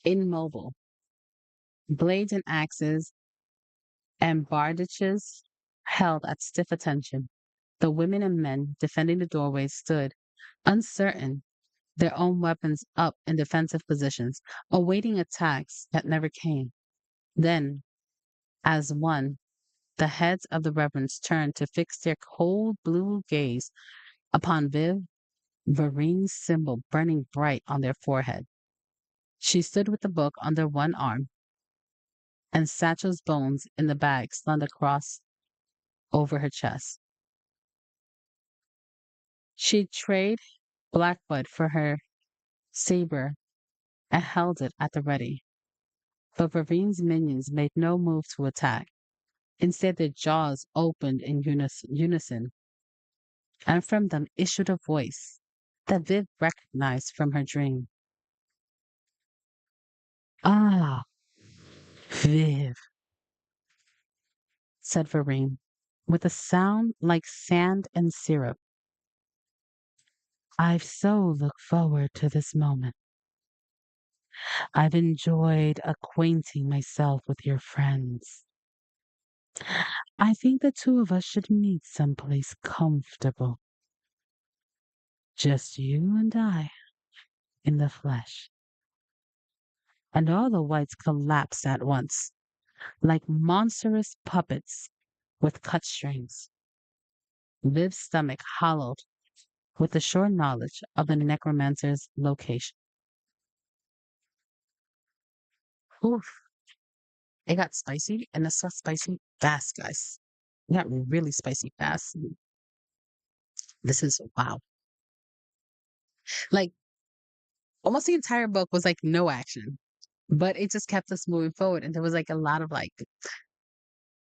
immobile, blades and axes and bardages held at stiff attention. The women and men defending the doorways stood, uncertain, their own weapons up in defensive positions, awaiting attacks that never came. Then, as one, the heads of the reverends turned to fix their cold blue gaze upon Verine's symbol burning bright on their forehead. She stood with the book under one arm and Satchel's bones in the bag slung across over her chest. She traded Blackwood for her saber and held it at the ready. But Verine's minions made no move to attack. Instead, their jaws opened in unison, and from them issued a voice that Viv recognized from her dream. Ah, Viv, said Verine, with a sound like sand and syrup. I've so looked forward to this moment. I've enjoyed acquainting myself with your friends. I think the two of us should meet someplace comfortable. Just you and I in the flesh. And all the whites collapsed at once, like monstrous puppets with cut strings. Viv's stomach hollowed with the sure knowledge of the necromancer's location. Oof, it got spicy, and it got spicy fast, guys. It got really spicy fast. This is wow. Like almost the entire book was like no action, but it just kept us moving forward. And there was like a lot of like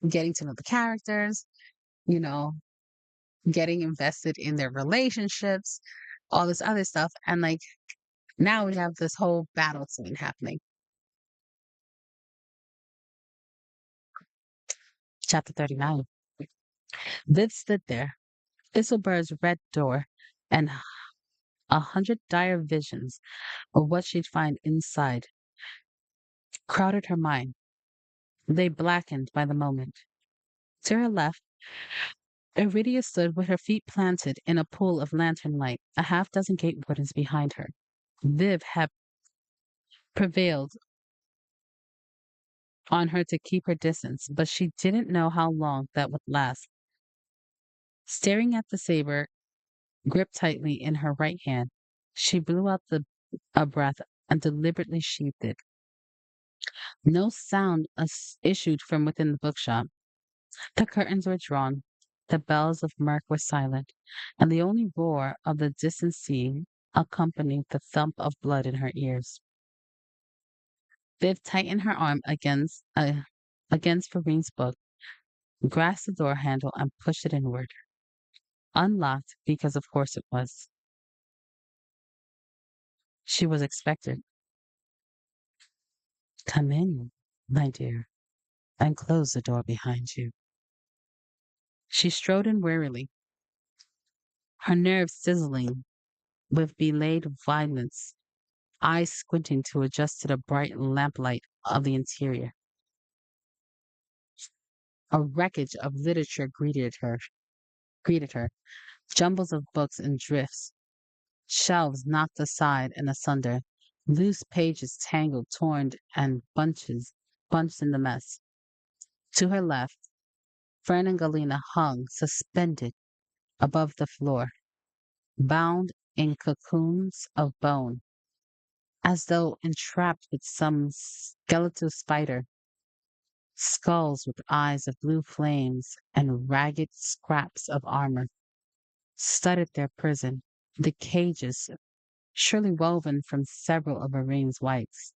getting to know the characters, you know, getting invested in their relationships, all this other stuff. And like now we have this whole battle scene happening. Chapter 39. Viv stood there, Isselberg's red door, and 100 dire visions of what she'd find inside crowded her mind. They blackened by the moment. To her left, Iridia stood with her feet planted in a pool of lantern light, a half dozen gate wardens behind her. Viv had prevailed on her to keep her distance, but she didn't know how long that would last. Staring at the saber gripped tightly in her right hand, she blew out a breath and deliberately sheathed it. No sound issued from within the bookshop. The curtains were drawn, the bells of mirk were silent, and the only roar of the distant sea accompanied the thump of blood in her ears. Viv tightened her arm against Verine's book, grasped the door handle, and pushed it inward. Unlocked, because of course it was. She was expected. Come in, my dear, and close the door behind you. She strode in wearily, her nerves sizzling with belayed violence, eyes squinting to adjust to the bright lamplight of the interior. A wreckage of literature greeted her, jumbles of books in drifts, shelves knocked aside and asunder, loose pages tangled, torn, and bunched in the mess. To her left, Fern and Galena hung suspended above the floor, bound in cocoons of bone, as though entrapped with some skeletal spider. Skulls with eyes of blue flames and ragged scraps of armor studded their prison, the cages surely woven from several of Marine's whites.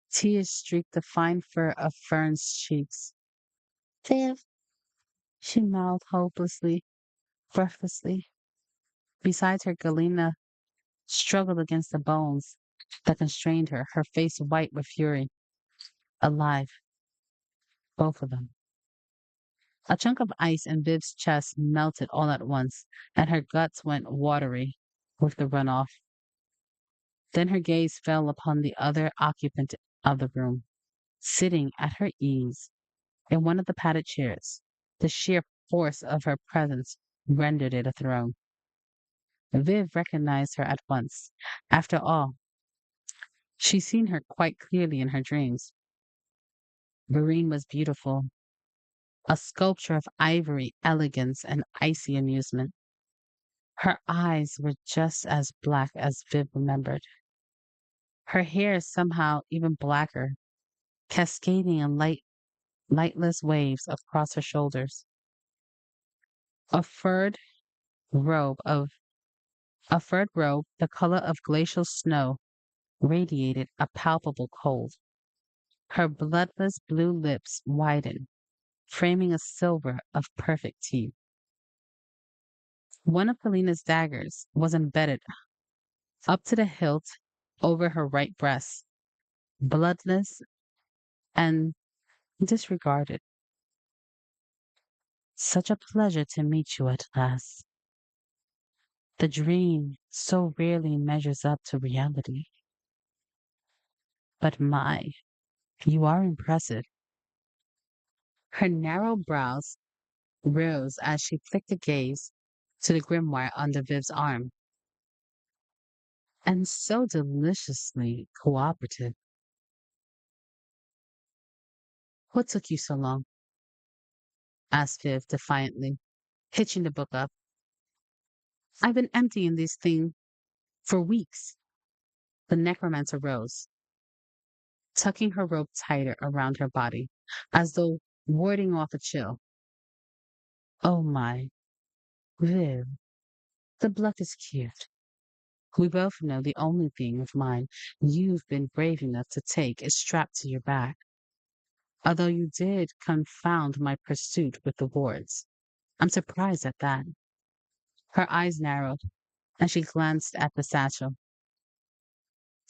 Tears streaked the fine fur of Fern's cheeks. Viv, she mouthed hopelessly, breathlessly. Beside her, Galena struggled against the bones that constrained her, her face white with fury. Alive, both of them. A chunk of ice in Viv's chest melted all at once, and her guts went watery with the runoff. Then her gaze fell upon the other occupant of the room, sitting at her ease in one of the padded chairs. The sheer force of her presence rendered it a throne. Viv recognized her at once. After all, she'd seen her quite clearly in her dreams. Vereen was beautiful, a sculpture of ivory, elegance, and icy amusement. Her eyes were just as black as Viv remembered. Her hair somehow even blacker, cascading in lightless waves across her shoulders. A furred robe of a furred robe, the color of glacial snow, radiated a palpable cold. Her bloodless blue lips widened, framing a silver of perfect teeth. One of Felina's daggers was embedded up to the hilt over her right breast, bloodless and disregarded. Such a pleasure to meet you at last. The dream so rarely measures up to reality. But my, you are impressive. Her narrow brows rose as she flicked a gaze to the grimoire under Viv's arm. And so deliciously cooperative. What took you so long? Asked Viv defiantly, hitching the book up. I've been emptying this thing for weeks. The necromancer rose, tucking her robe tighter around her body, as though warding off a chill. Oh my, Viv, the bluff is cute. We both know the only thing of mine you've been brave enough to take is strapped to your back. Although you did confound my pursuit with the wards. I'm surprised at that. Her eyes narrowed, and she glanced at the satchel.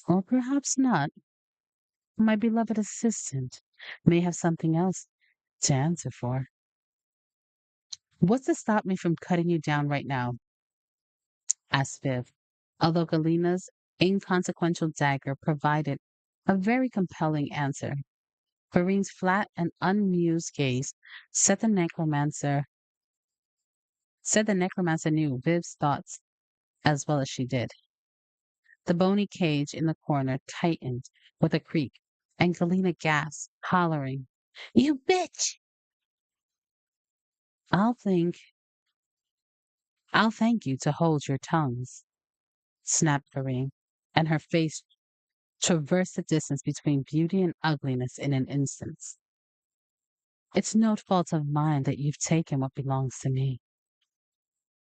Or perhaps not. My beloved assistant may have something else to answer for. What's to stop me from cutting you down right now? Asked Viv, although Galina's inconsequential dagger provided a very compelling answer. Vereen's flat and unmused gaze said the necromancer knew Viv's thoughts as well as she did. The bony cage in the corner tightened with a creak, and Galina gasped, hollering, You bitch! I'll think I'll thank you to hold your tongues, snapped Vereen, and her face traversed the distance between beauty and ugliness in an instant. It's no fault of mine that you've taken what belongs to me.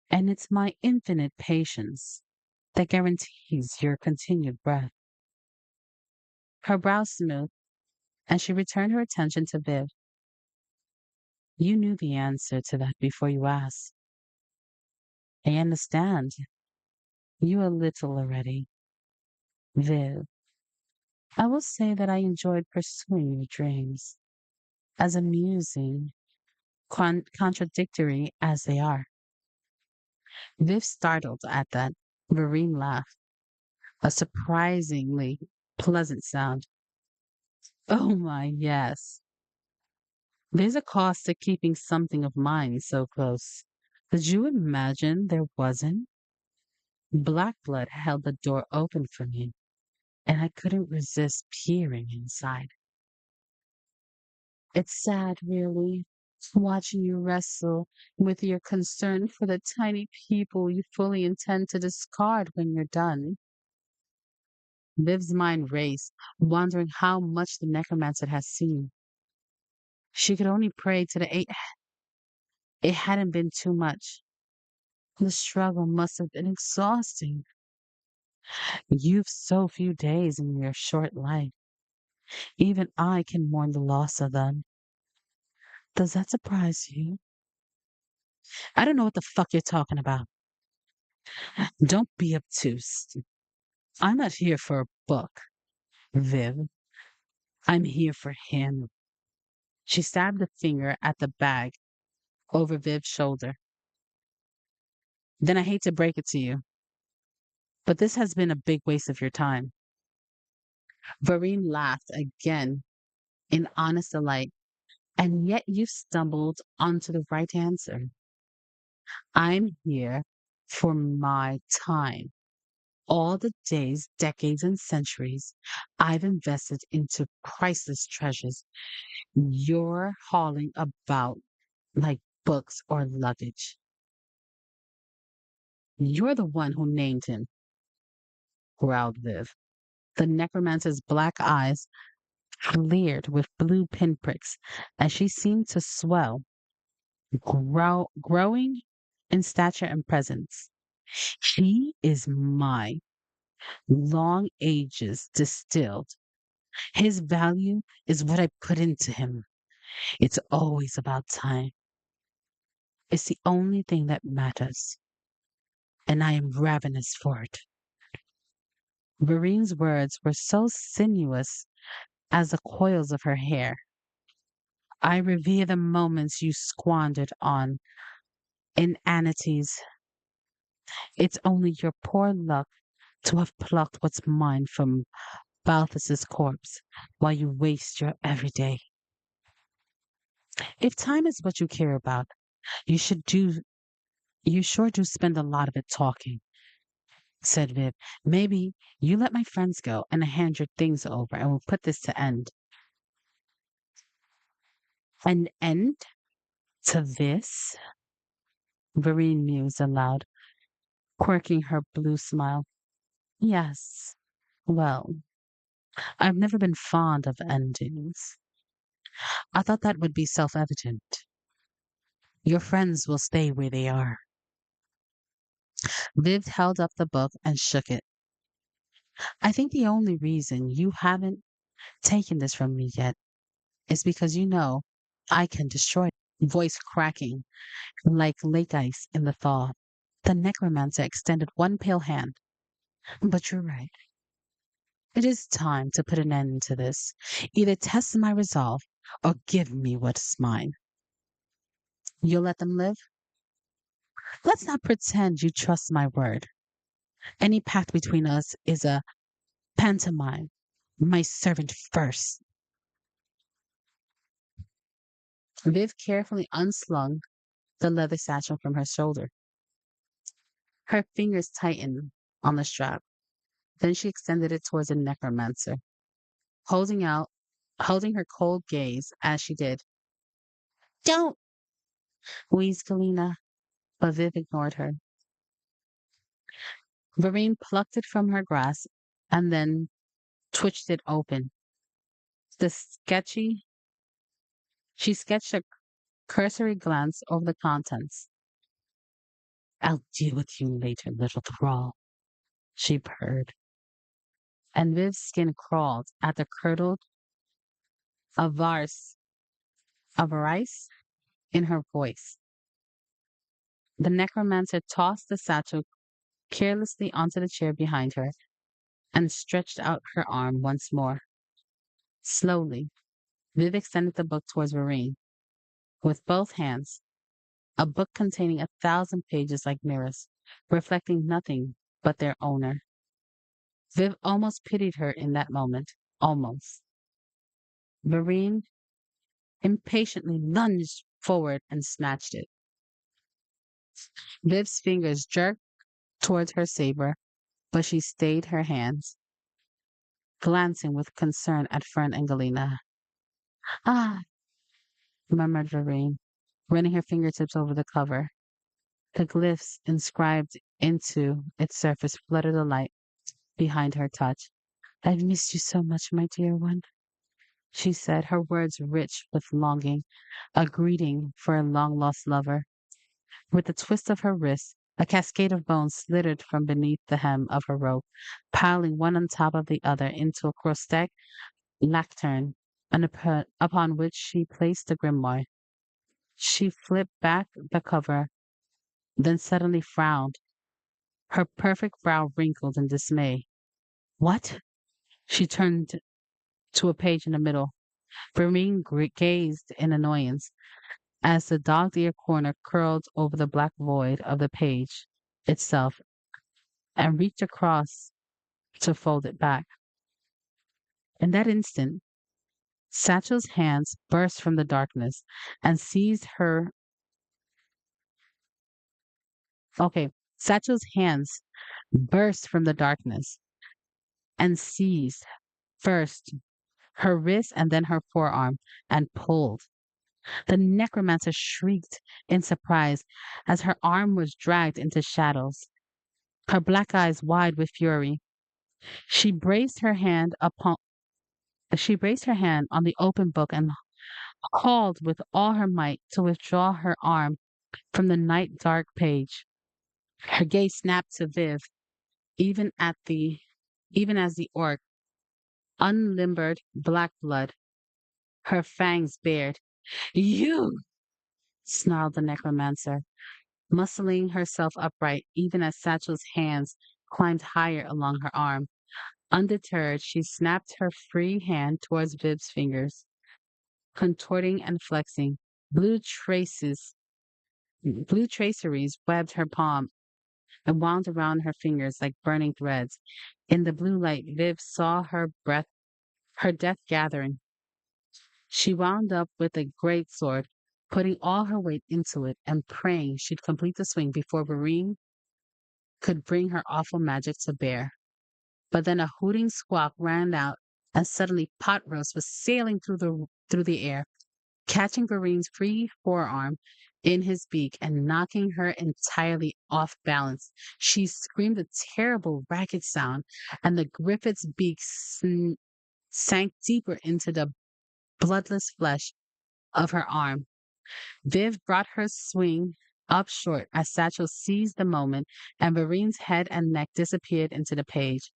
And it's my infinite patience that guarantees your continued breath. Her brow smoothed, and she returned her attention to Viv. You knew the answer to that before you asked. I understand. You a little already. Viv, I will say that I enjoyed pursuing your dreams, as amusing, contradictory as they are. Viv startled at that. Vereen laughed, a surprisingly pleasant sound. Oh my, yes. There's a cost to keeping something of mine so close. Did you imagine there wasn't? Blackblood held the door open for me, and I couldn't resist peering inside. It's sad, really, watching you wrestle with your concern for the tiny people you fully intend to discard when you're done. Viv's mind raced, wondering how much the necromancer had seen. She could only pray to it hadn't been too much. The struggle must have been exhausting. You've so few days in your short life. Even I can mourn the loss of them. Does that surprise you? I don't know what the fuck you're talking about. Don't be obtuse. I'm not here for a book, Viv. I'm here for him. She stabbed a finger at the bag over Viv's shoulder. Then I hate to break it to you. But this has been a big waste of your time. Vareen laughed again in honest delight, and yet you stumbled onto the right answer. I'm here for my time. All the days, decades, and centuries I've invested into priceless treasures you're hauling about like books or luggage. You're the one who named him, growled Viv. The necromancer's black eyes cleared with blue pinpricks as she seemed to swell, growing in stature and presence. He is mine, long ages distilled. His value is what I put into him. It's always about time. It's the only thing that matters, and I am ravenous for it. Verine's words were so sinuous as the coils of her hair. I revere the moments you squandered on inanities. It's only your poor luck to have plucked what's mine from Balthus's corpse while you waste your everyday. If time is what you care about, you should do you sure do spend a lot of it talking, said Viv. Maybe you let my friends go and I hand your things over and we'll put this to end. An end to this? Vereen mused aloud, quirking her blue smile. Yes. Well, I've never been fond of endings. I thought that would be self evident. Your friends will stay where they are. Viv held up the book and shook it. I think the only reason you haven't taken this from me yet is because you know I can destroy it. Voice cracking like lake ice in the thaw. The necromancer extended one pale hand. But you're right. It is time to put an end to this. Either test my resolve or give me what's mine. You'll let them live? Let's not pretend you trust my word. Any pact between us is a pantomime. My servant first. Viv carefully unslung the leather satchel from her shoulder. Her fingers tightened on the strap. Then she extended it towards the necromancer, holding out, holding her cold gaze as she did. Don't, wheezed Galena, but Viv ignored her. Vereen plucked it from her grasp and then twitched it open. The sketchy, she sketched a cursory glance over the contents. I'll deal with you later, little thrall, she purred. And Viv's skin crawled at the curdled avarice, avarice in her voice. The necromancer tossed the satchel carelessly onto the chair behind her and stretched out her arm once more. Slowly, Viv extended the book towards Vereen with both hands, a book containing 1,000 pages like mirrors, reflecting nothing but their owner. Viv almost pitied her in that moment. Almost. Vereen impatiently lunged forward and snatched it. Viv's fingers jerked towards her saber, but she stayed her hands, glancing with concern at Fern and Galena. Ah, murmured Vereen, running her fingertips over the cover. The glyphs inscribed into its surface fluttered the light behind her touch. I've missed you so much, my dear one, she said, her words rich with longing, a greeting for a long lost lover. With a twist of her wrist, a cascade of bones slithered from beneath the hem of her robe, piling one on top of the other into a grotesque lectern, and upon which she placed the grimoire. She flipped back the cover, then suddenly frowned, her perfect brow wrinkled in dismay. What? She turned to a page in the middle. Vereen gazed in annoyance as the dog ear corner curled over the black void of the page itself. and reached across to fold it back. In that instant, Satchel's hands burst from the darkness and seized her. Okay, Satchel's hands burst from the darkness and seized first her wrist and then her forearm and pulled. The necromancer shrieked in surprise as her arm was dragged into shadows, her black eyes wide with fury. She braced her hand upon she braced her hand on the open book and called with all her might to withdraw her arm from the night dark page. Her gaze snapped to Viv, even at the even as the orc, unlimbered black blood, her fangs bared. You! Snarled the necromancer, muscling herself upright even as Satchel's hands climbed higher along her arm. Undeterred, she snapped her free hand towards Viv's fingers, contorting and flexing. Blue traces, blue traceries webbed her palm and wound around her fingers like burning threads. In the blue light, Viv saw her death gathering. She wound up with a great sword, putting all her weight into it and praying she'd complete the swing before Vereen could bring her awful magic to bear. But then a hooting squawk rang out, and suddenly Pot Roast was sailing through the air, catching Vereen's free forearm in his beak and knocking her entirely off balance. She screamed a terrible ragged sound, and the griffith's beak sank deeper into the bloodless flesh of her arm. Viv brought her swing up short as Satchel seized the moment, and Vereen's head and neck disappeared into the page.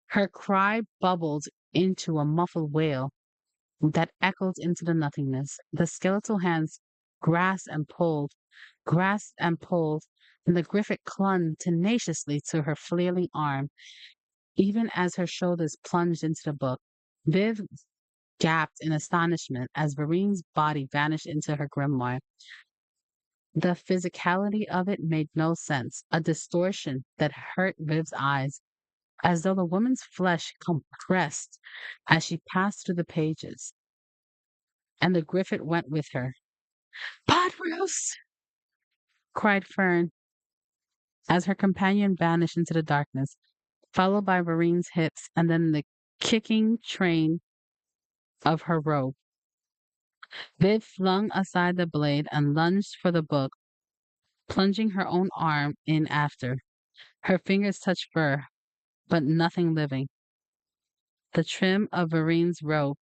Her cry bubbled into a muffled wail that echoed into the nothingness. The skeletal hands grasped and pulled, and the griffin clung tenaciously to her flailing arm, even as her shoulders plunged into the book. Viv gasped in astonishment as Vereen's body vanished into her grimoire. The physicality of it made no sense, a distortion that hurt Viv's eyes, as though the woman's flesh compressed as she passed through the pages, and the griffin went with her. Pot roast! Cried Fern as her companion vanished into the darkness, followed by Vereen's hips and then the kicking train of her robe. Viv flung aside the blade and lunged for the book, plunging her own arm in after. Her fingers touched fur, but nothing living. The trim of Vereen's robe.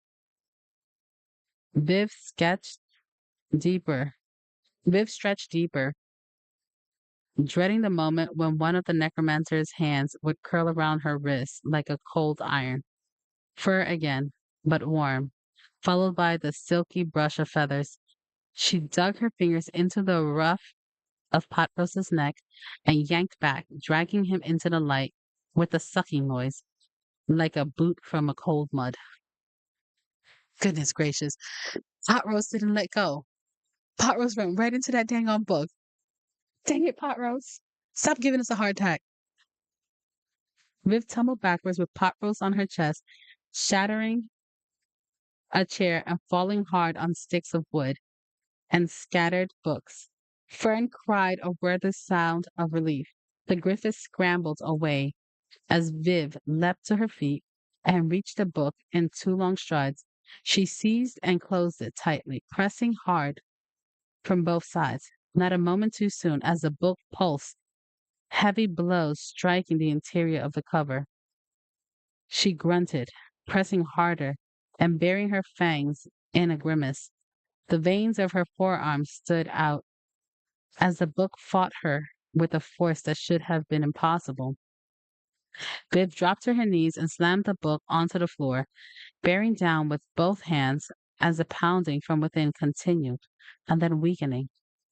Viv sketched deeper. Viv stretched deeper, dreading the moment when one of the necromancer's hands would curl around her wrist like a cold iron. Fur again, but warm, followed by the silky brush of feathers. She dug her fingers into the ruff of Potrose's neck and yanked back, dragging him into the light with a sucking noise, like a boot from a cold mud. Goodness gracious. Pot Roast didn't let go. Pot Roast went right into that dang on book. Dang it, Pot Roast. Stop giving us a hard time. Viv tumbled backwards with Pot Roast on her chest, shattering a chair and falling hard on sticks of wood and scattered books. Fern cried a wordless sound of relief. The griffith scrambled away as Viv leapt to her feet and reached the book in two long strides. She seized and closed it tightly, pressing hard from both sides, not a moment too soon, as the book pulsed, heavy blows striking the interior of the cover. She grunted, pressing harder and baring her fangs in a grimace. The veins of her forearms stood out as the book fought her with a force that should have been impossible. Viv dropped to her knees and slammed the book onto the floor, bearing down with both hands as the pounding from within continued, and then weakening,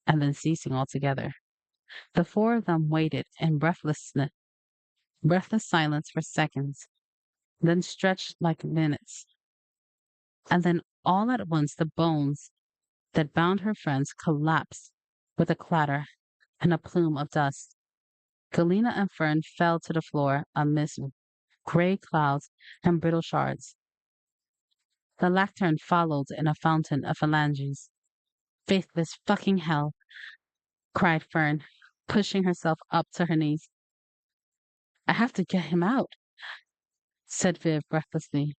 and then ceasing altogether. The four of them waited in breathless silence for seconds, then stretched like minutes. And then all at once the bones that bound her friends collapsed with a clatter and a plume of dust. Galena and Fern fell to the floor amidst gray clouds and brittle shards. The lectern followed in a fountain of phalanges. Faithless fucking hell, cried Fern, pushing herself up to her knees. I have to get him out, said Viv breathlessly.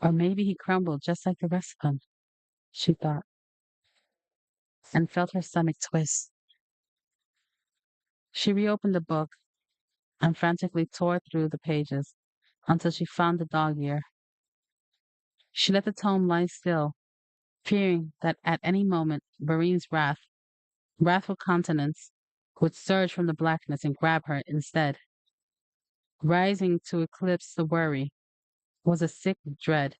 Or maybe he crumbled just like the rest of them, she thought, and felt her stomach twist. She reopened the book and frantically tore through the pages until she found the dog ear. She let the tome lie still, fearing that at any moment Barine's wrathful countenance, would surge from the blackness and grab her instead. Rising to eclipse the worry was a sick dread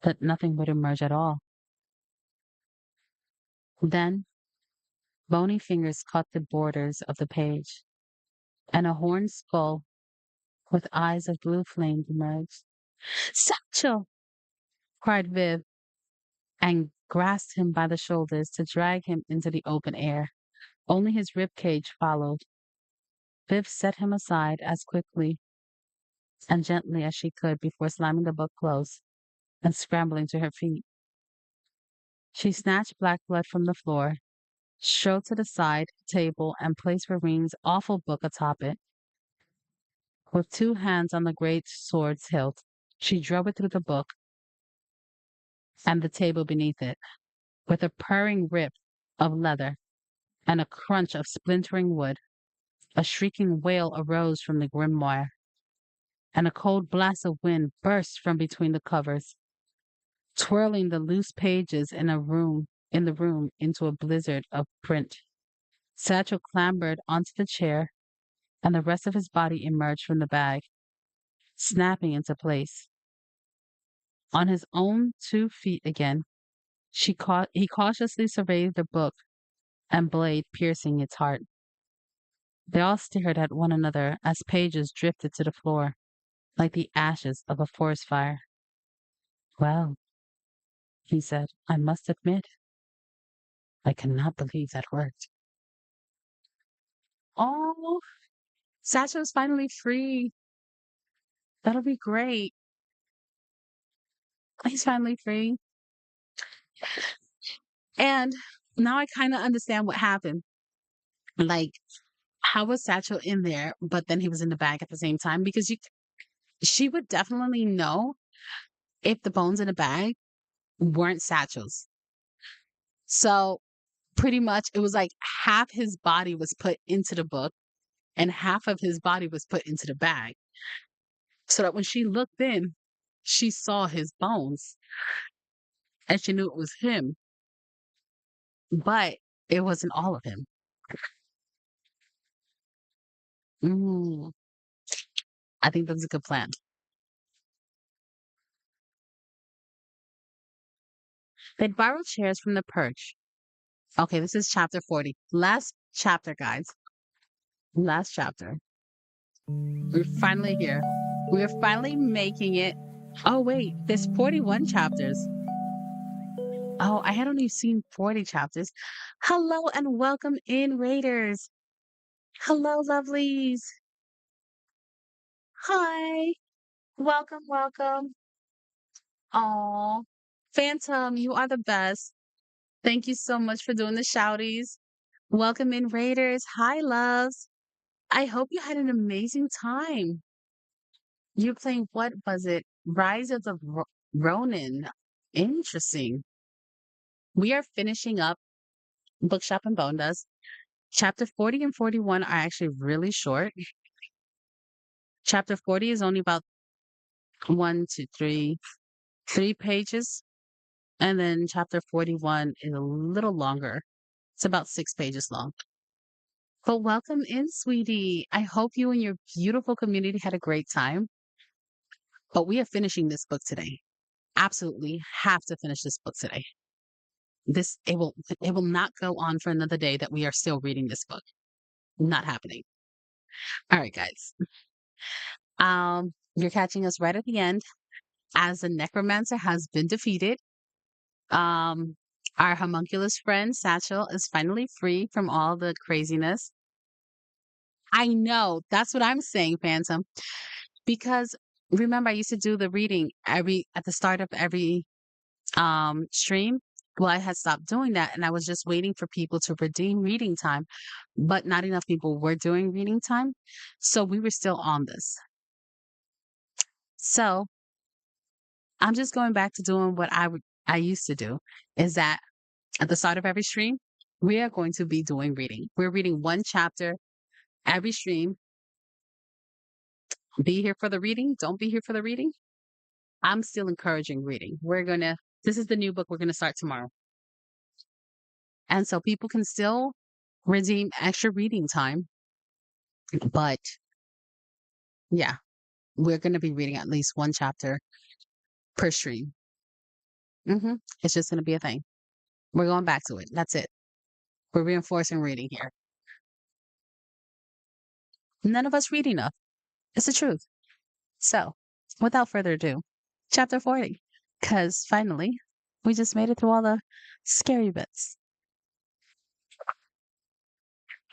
that nothing would emerge at all. Then, bony fingers caught the borders of the page, and a horned skull with eyes of blue flame emerged. Satchel! Cried Viv, and grasped him by the shoulders to drag him into the open air. Only his rib cage followed. Viv set him aside as quickly and gently as she could before slamming the book close and scrambling to her feet. She snatched Black Blood from the floor, strode to the side table, and placed Marine's awful book atop it. With two hands on the great sword's hilt, she drove it through the book and the table beneath it. With a purring rip of leather and a crunch of splintering wood, a shrieking wail arose from the grimoire, and a cold blast of wind burst from between the covers, twirling the loose pages in the room into a blizzard of print. Satchel clambered onto the chair, and the rest of his body emerged from the bag, snapping into place. On his own 2 feet again, he cautiously surveyed the book and blade piercing its heart. They all stared at one another as pages drifted to the floor, like the ashes of a forest fire. Well, he said, I must admit, I cannot believe that worked. Oh, Satchel's finally free. That'll be great. He's finally free. And now I kind of understand what happened. Like, how was Satchel in there, but then he was in the bag at the same time? Because she would definitely know if the bones in the bag weren't Satchel's. So pretty much it was like half his body was put into the book and half of his body was put into the bag. So that when she looked in, she saw his bones and she knew it was him, but it wasn't all of him. Mm, I think that's a good plan. They'd borrow chairs from the perch. Okay, this is chapter 40. Last chapter, guys. Last chapter. We're finally here. We're finally making it. Oh, wait, there's 41 chapters. Oh, I had only seen 40 chapters. Hello and welcome in, Raiders. Hello, lovelies. Hi. Welcome, welcome. Oh, Phantom, you are the best. Thank you so much for doing the shouties. Welcome in, Raiders. Hi, loves. I hope you had an amazing time. You're playing, what was it? Rise of the Ronin. Interesting. We are finishing up Bookshop and Bone Does. Chapter 40 and 41 are actually really short. Chapter 40 is only about 3 pages. And then chapter 41 is a little longer. It's about 6 pages long. But welcome in, sweetie. I hope you and your beautiful community had a great time. But we are finishing this book today. Absolutely have to finish this book today. It will not go on for another day that we are still reading this book. Not happening. All right, guys. You're catching us right at the end as the necromancer has been defeated. Our homunculus friend Satchel is finally free from all the craziness. I know. That's what I'm saying, Phantom. Because remember, I used to do the reading every at the start of every stream. Well, I had stopped doing that and I was just waiting for people to redeem reading time, but not enough people were doing reading time. So we were still on this. So I'm just going back to doing what I used to do is that at the start of every stream, we are going to be doing reading. We're reading one chapter every stream. Be here for the reading. Don't be here for the reading. I'm still encouraging reading. This is the new book we're going to start tomorrow. And so people can still redeem extra reading time. But yeah, we're going to be reading at least one chapter per stream. It's just going to be a thing. We're going back to it. That's it. We're reinforcing reading here. None of us read enough. It's the truth. So, without further ado, chapter 40. Because finally, we just made it through all the scary bits.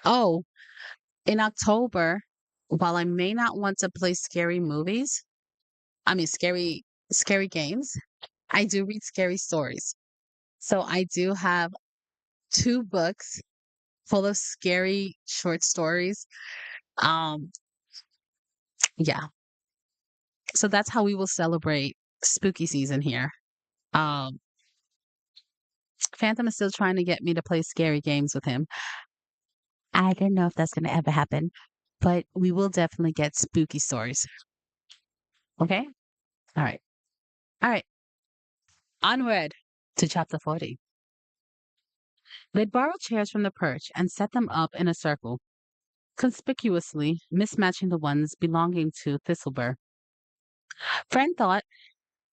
Oh, in October, while I may not want to play scary movies, I mean scary games, I do read scary stories. So I do have two books full of scary short stories. Um, yeah. So that's how we will celebrate spooky season here. Um, Phantom is still trying to get me to play scary games with him. I don't know if that's going to ever happen, but we will definitely get spooky stories. Okay? All right. All right. Onward to chapter 40. They'd borrow chairs from the perch and set them up in a circle, conspicuously mismatching the ones belonging to Thistlebur. Friend thought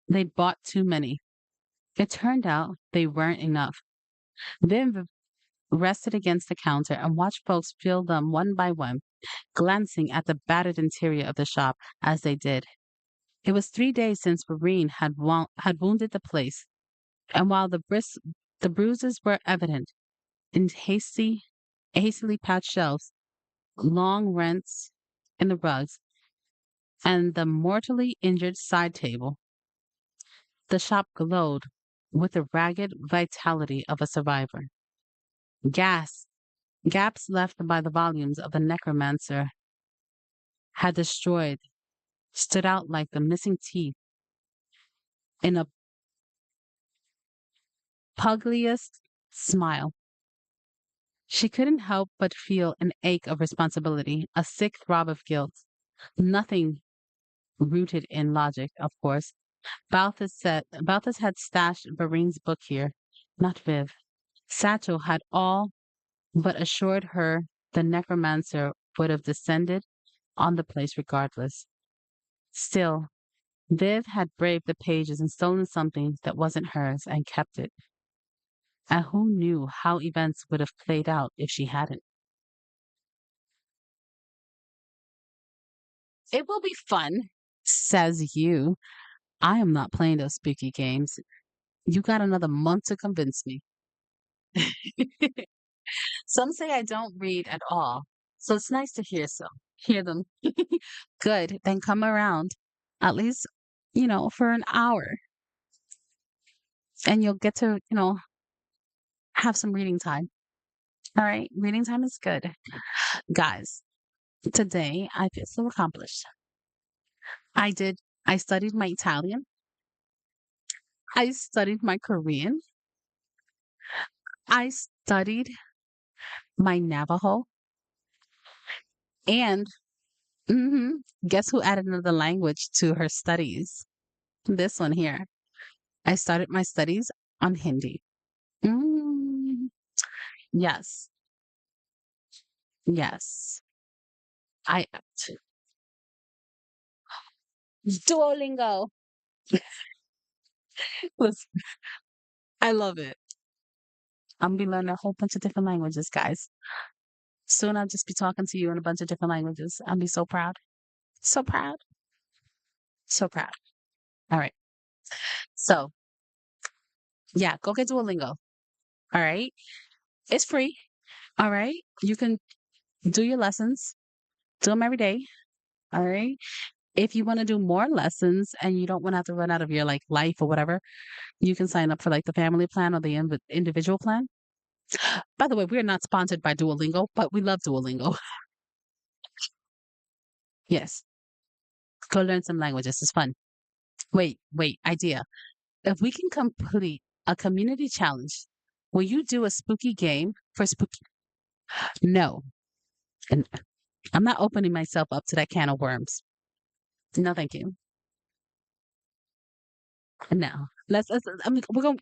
they'd bought too many. It turned out they weren't enough. Viv rested against the counter and watched folks fill them one by one, glancing at the battered interior of the shop as they did. It was 3 days since Vereen had wounded the place, and while the bruises were evident in hastily patched shelves, long rents in the rugs, and the mortally injured side table, the shop glowed with the ragged vitality of a survivor. Gas Gaps left by the volumes of the necromancer had destroyed stood out like the missing teeth in a pugliest smile. She couldn't help but feel an ache of responsibility, a sick throb of guilt. Nothing rooted in logic, of course. Balthus had stashed Bareen's book here, not Viv. Satchel had all but assured her the necromancer would have descended on the place regardless. Still, Viv had braved the pages and stolen something that wasn't hers and kept it. And who knew how events would have played out if she hadn't? It will be fun, says you. I am not playing those spooky games. You got another month to convince me. Some say I don't read at all, so it's nice to hear them. Good, then come around, at least, for an hour, and you'll get to, have some reading time. All right, reading time is good. Guys, today I feel so accomplished. I did, I studied my Italian, I studied my Korean, I studied my Navajo, and mhm, guess who added another language to her studies? This one here. I started my studies on Hindi. Mm, yes, yes. I Duolingo. Listen, I love it. I'm gonna be learning a whole bunch of different languages, guys. Soon I'll just be talking to you in a bunch of different languages. I'll be so proud. So proud. So proud. All right. So yeah, go get Duolingo. All right. It's free. All right. You can do your lessons. Do them every day. All right. If you want to do more lessons and you don't want to have to run out of your like life or whatever, you can sign up for like the family plan or the individual plan. By the way, we are not sponsored by Duolingo, but we love Duolingo. Yes. Go learn some languages. It's fun. Wait, idea. If we can complete a community challenge, will you do a spooky game for spooky? No. And I'm not opening myself up to that can of worms. No, thank you. No. We're going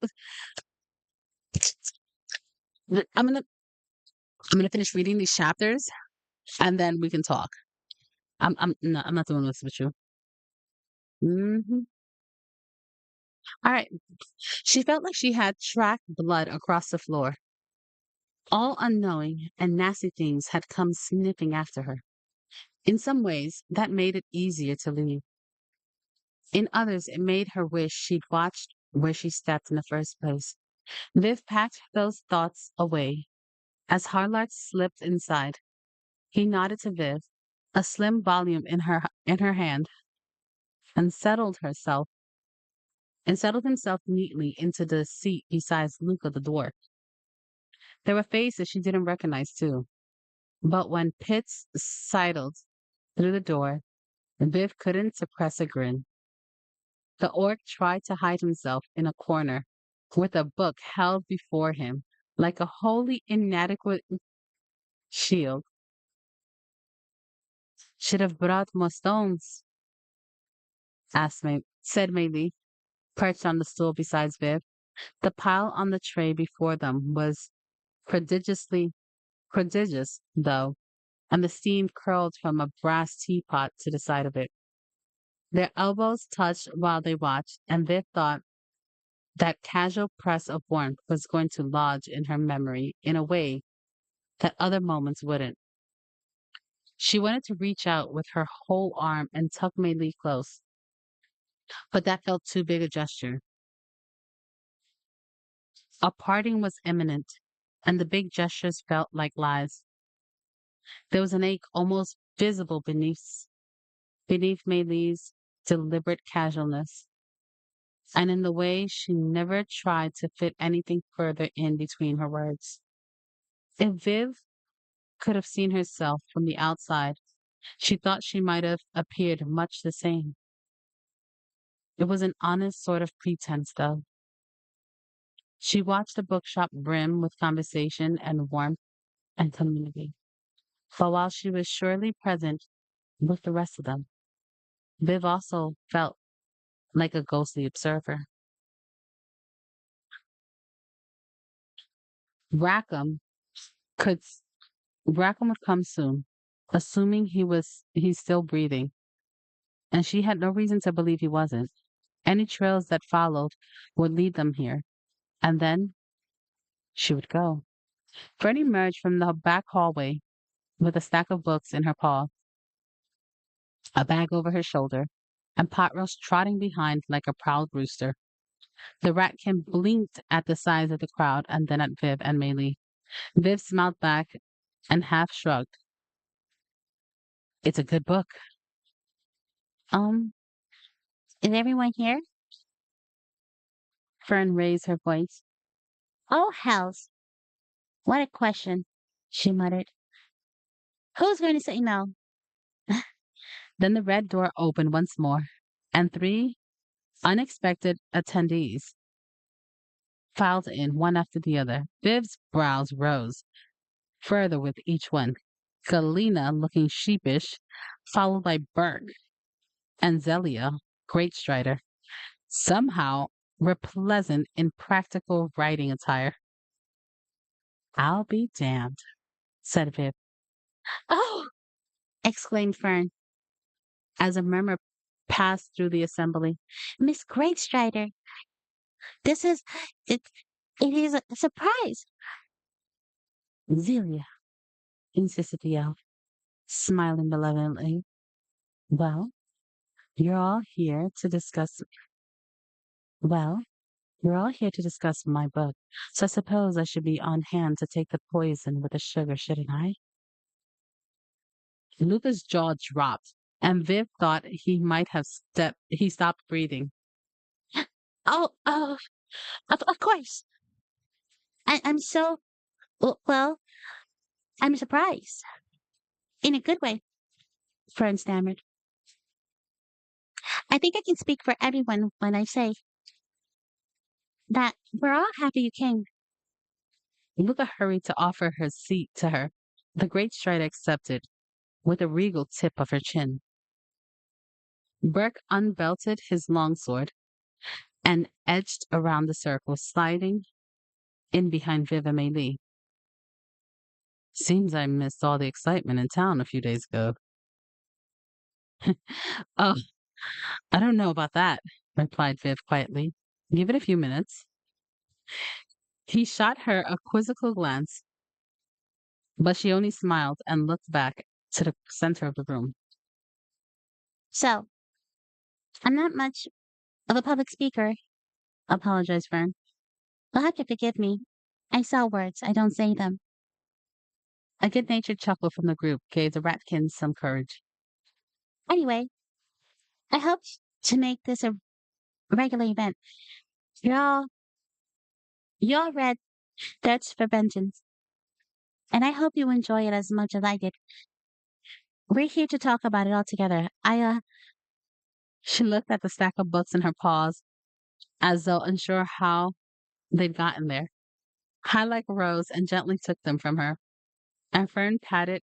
I'm gonna I'm gonna finish reading these chapters and then we can talk. I'm not doing this with you. Hmm. All right. She felt like she had tracked blood across the floor. All unknowing and nasty things had come sniffing after her. In some ways, that made it easier to leave. In others, it made her wish she'd watched where she stepped in the first place. Viv packed those thoughts away. As Harlot slipped inside, he nodded to Viv, a slim volume in her hand, and settled himself neatly into the seat beside Luca the dwarf. There were faces she didn't recognize too, but when Pitts sidled through the door, Viv couldn't suppress a grin. The orc tried to hide himself in a corner with a book held before him like a wholly inadequate shield. Should have brought more stones, said Maylie, perched on the stool beside Viv. The pile on the tray before them was prodigious, though, and the steam curled from a brass teapot to the side of it. Their elbows touched while they watched, and Viv thought that casual press of warmth was going to lodge in her memory in a way that other moments wouldn't. She wanted to reach out with her whole arm and tuck Maylie close, but that felt too big a gesture. A parting was imminent, and the big gestures felt like lies. There was an ache almost visible beneath Maylie's deliberate casualness, and in the way she never tried to fit anything further in between her words. If Viv could have seen herself from the outside, she thought she might have appeared much the same. It was an honest sort of pretense, though. She watched the bookshop brim with conversation and warmth and community. But while she was surely present with the rest of them, Viv also felt like a ghostly observer. Rackham could Rackham would come soon, assuming he's still breathing, and she had no reason to believe he wasn't. Any trails that followed would lead them here, and then she would go. Freddie emerged from the back hallway with a stack of books in her paw, a bag over her shoulder, and Potrose trotting behind like a proud rooster. The ratkin blinked at the size of the crowd and then at Viv and Maylie. Viv smiled back and half shrugged. It's a good book. Um, is everyone here? Fern raised her voice. Oh, hells. What a question, she muttered. Who's going to say no? Then the red door opened once more, and three unexpected attendees filed in one after the other. Viv's brows rose further with each one. Galena looking sheepish, followed by Burke and Zelia, great strider, somehow were pleasant in practical riding attire. I'll be damned, said Viv. Oh! exclaimed Fern as a murmur passed through the assembly. Miss Great Strider, this is it it is a surprise. Zelia, insisted the elf, smiling malevolently. Well, you're all here to discuss well, you're all here to discuss my book, so I suppose I should be on hand to take the poison with the sugar, shouldn't I? Luca's jaw dropped, and Viv thought he stopped breathing. Oh, oh, of course. I'm so, well, I'm surprised. In a good way, Fern stammered. I think I can speak for everyone when I say that we're all happy you came. Luca hurried to offer her seat to her. The great strider accepted, with a regal tip of her chin. Burke unbelted his longsword and edged around the circle, sliding in behind Viv and Mei Li. Seems I missed all the excitement in town a few days ago. Oh, I don't know about that, replied Viv quietly. Give it a few minutes. He shot her a quizzical glance, but she only smiled and looked back to the center of the room. So, I'm not much of a public speaker, apologized Fern. You'll have to forgive me. I saw words, I don't say them. A good natured chuckle from the group gave the Ratkins some courage. Anyway, I hope to make this a regular event. Y'all, y'all read Threats for Vengeance, and I hope you enjoy it as much as I did. We're here to talk about it all together. She looked at the stack of books in her paws, as though unsure how they'd gotten there. Highlight rose and gently took them from her, and Fern patted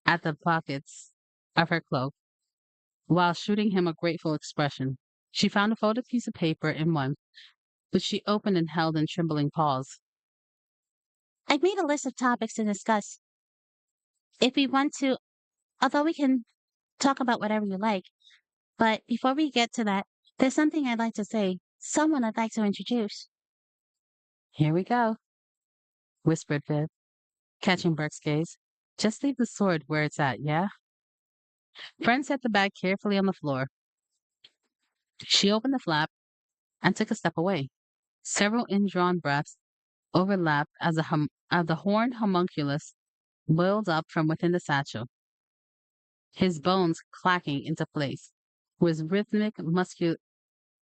at the pockets of her cloak while shooting him a grateful expression. She found a folded piece of paper in one, which she opened and held in trembling paws. I've made a list of topics to discuss. If we want to, although we can talk about whatever you like, but before we get to that, there's something I'd like to say. Someone I'd like to introduce. Here we go, whispered Viv, catching Burke's gaze. Just leave the sword where it's at, yeah? Fern set the bag carefully on the floor. She opened the flap and took a step away. Several indrawn breaths overlapped as the horned homunculus boiled up from within the satchel, his bones clacking into place with rhythmic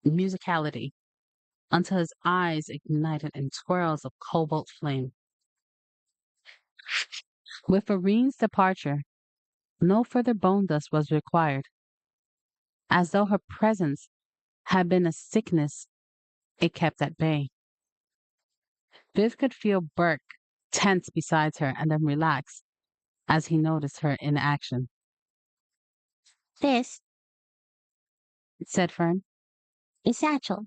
musicality until his eyes ignited in twirls of cobalt flame. With Irene's departure, no further bone dust was required, as though her presence had been a sickness it kept at bay. Viv could feel Burke tense beside her and then relax as he noticed her in action. This Said Fern. is Satchel,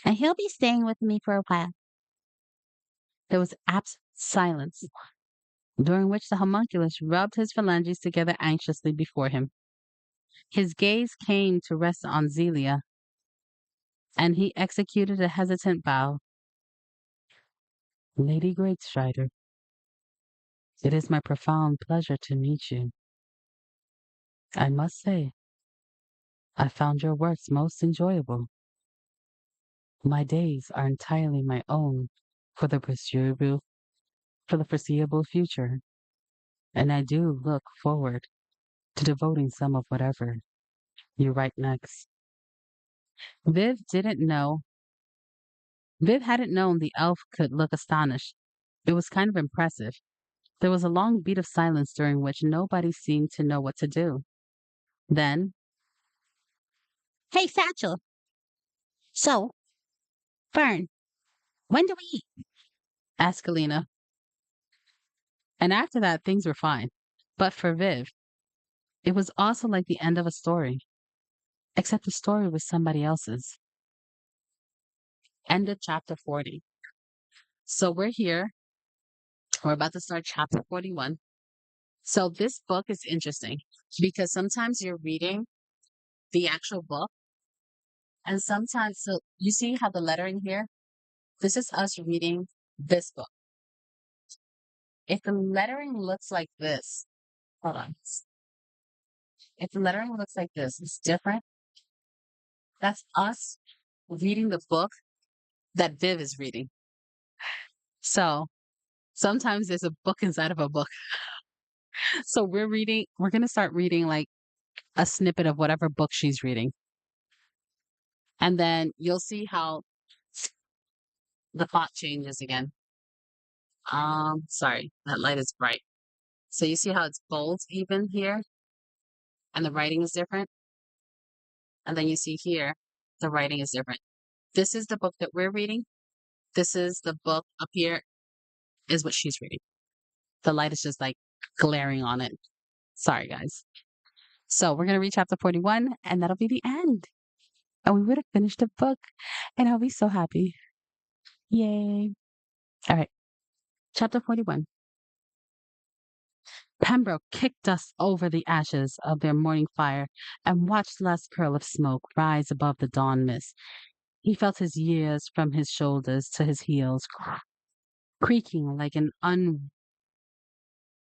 and he'll be staying with me for a while. There was absolute silence, during which the homunculus rubbed his phalanges together anxiously before him. His gaze came to rest on Zelia, and he executed a hesitant bow. Lady Greatstrider, it is my profound pleasure to meet you. I must say, I found your works most enjoyable. My days are entirely my own for the foreseeable future, and I do look forward to devoting some of whatever you write next. Viv didn't know. Viv hadn't known the elf could look astonished. It was kind of impressive. There was a long beat of silence during which nobody seemed to know what to do. Then, Hey, Satchel. So, Fern, when do we eat? asked Galena. And after that, things were fine. But for Viv, it was also like the end of a story, except the story was somebody else's. End of chapter 40. So we're here. We're about to start chapter 41. So this book is interesting because sometimes you're reading the actual book, and sometimes, so you see how the lettering here? This is us reading this book. If the lettering looks like this, hold on. If the lettering looks like this, it's different. That's us reading the book that Viv is reading. So sometimes there's a book inside of a book. So we're going to start reading like a snippet of whatever book she's reading. And then you'll see how the font changes again. Sorry, that light is bright. So you see how it's bold even here and the writing is different. And then you see here, the writing is different. This is the book that we're reading. This is the book up here is what she's reading. The light is just like glaring on it. Sorry, guys. So we're going to read chapter 41 and that'll be the end. And we would have finished the book and I'll be so happy. Yay. All right. Chapter 41. Pembroke kicked dust over the ashes of their morning fire and watched the last curl of smoke rise above the dawn mist. He felt his years from his shoulders to his heels creaking like an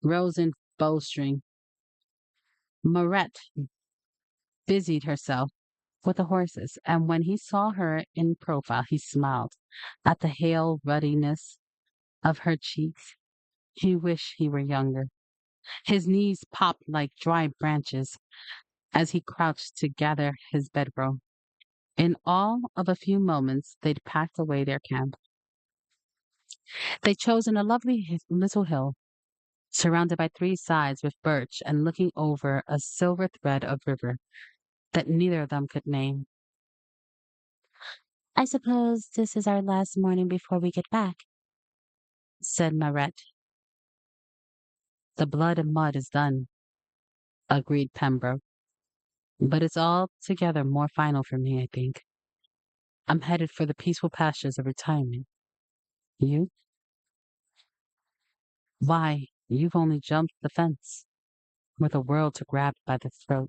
unrosen bowstring. Marette busied herself with the horses, and when he saw her in profile, he smiled at the hale ruddiness of her cheeks. He wished he were younger. His knees popped like dry branches as he crouched to gather his bedroll. In all of a few moments, they'd packed away their camp. They'd chosen a lovely little hill, surrounded by three sides with birch and looking over a silver thread of river that neither of them could name. I suppose this is our last morning before we get back, Said Marette. The blood and mud is done, agreed Pembroke. But it's altogether more final for me, I think. I'm headed for the peaceful pastures of retirement. You? Why, you've only jumped the fence, with a world to grab by the throat.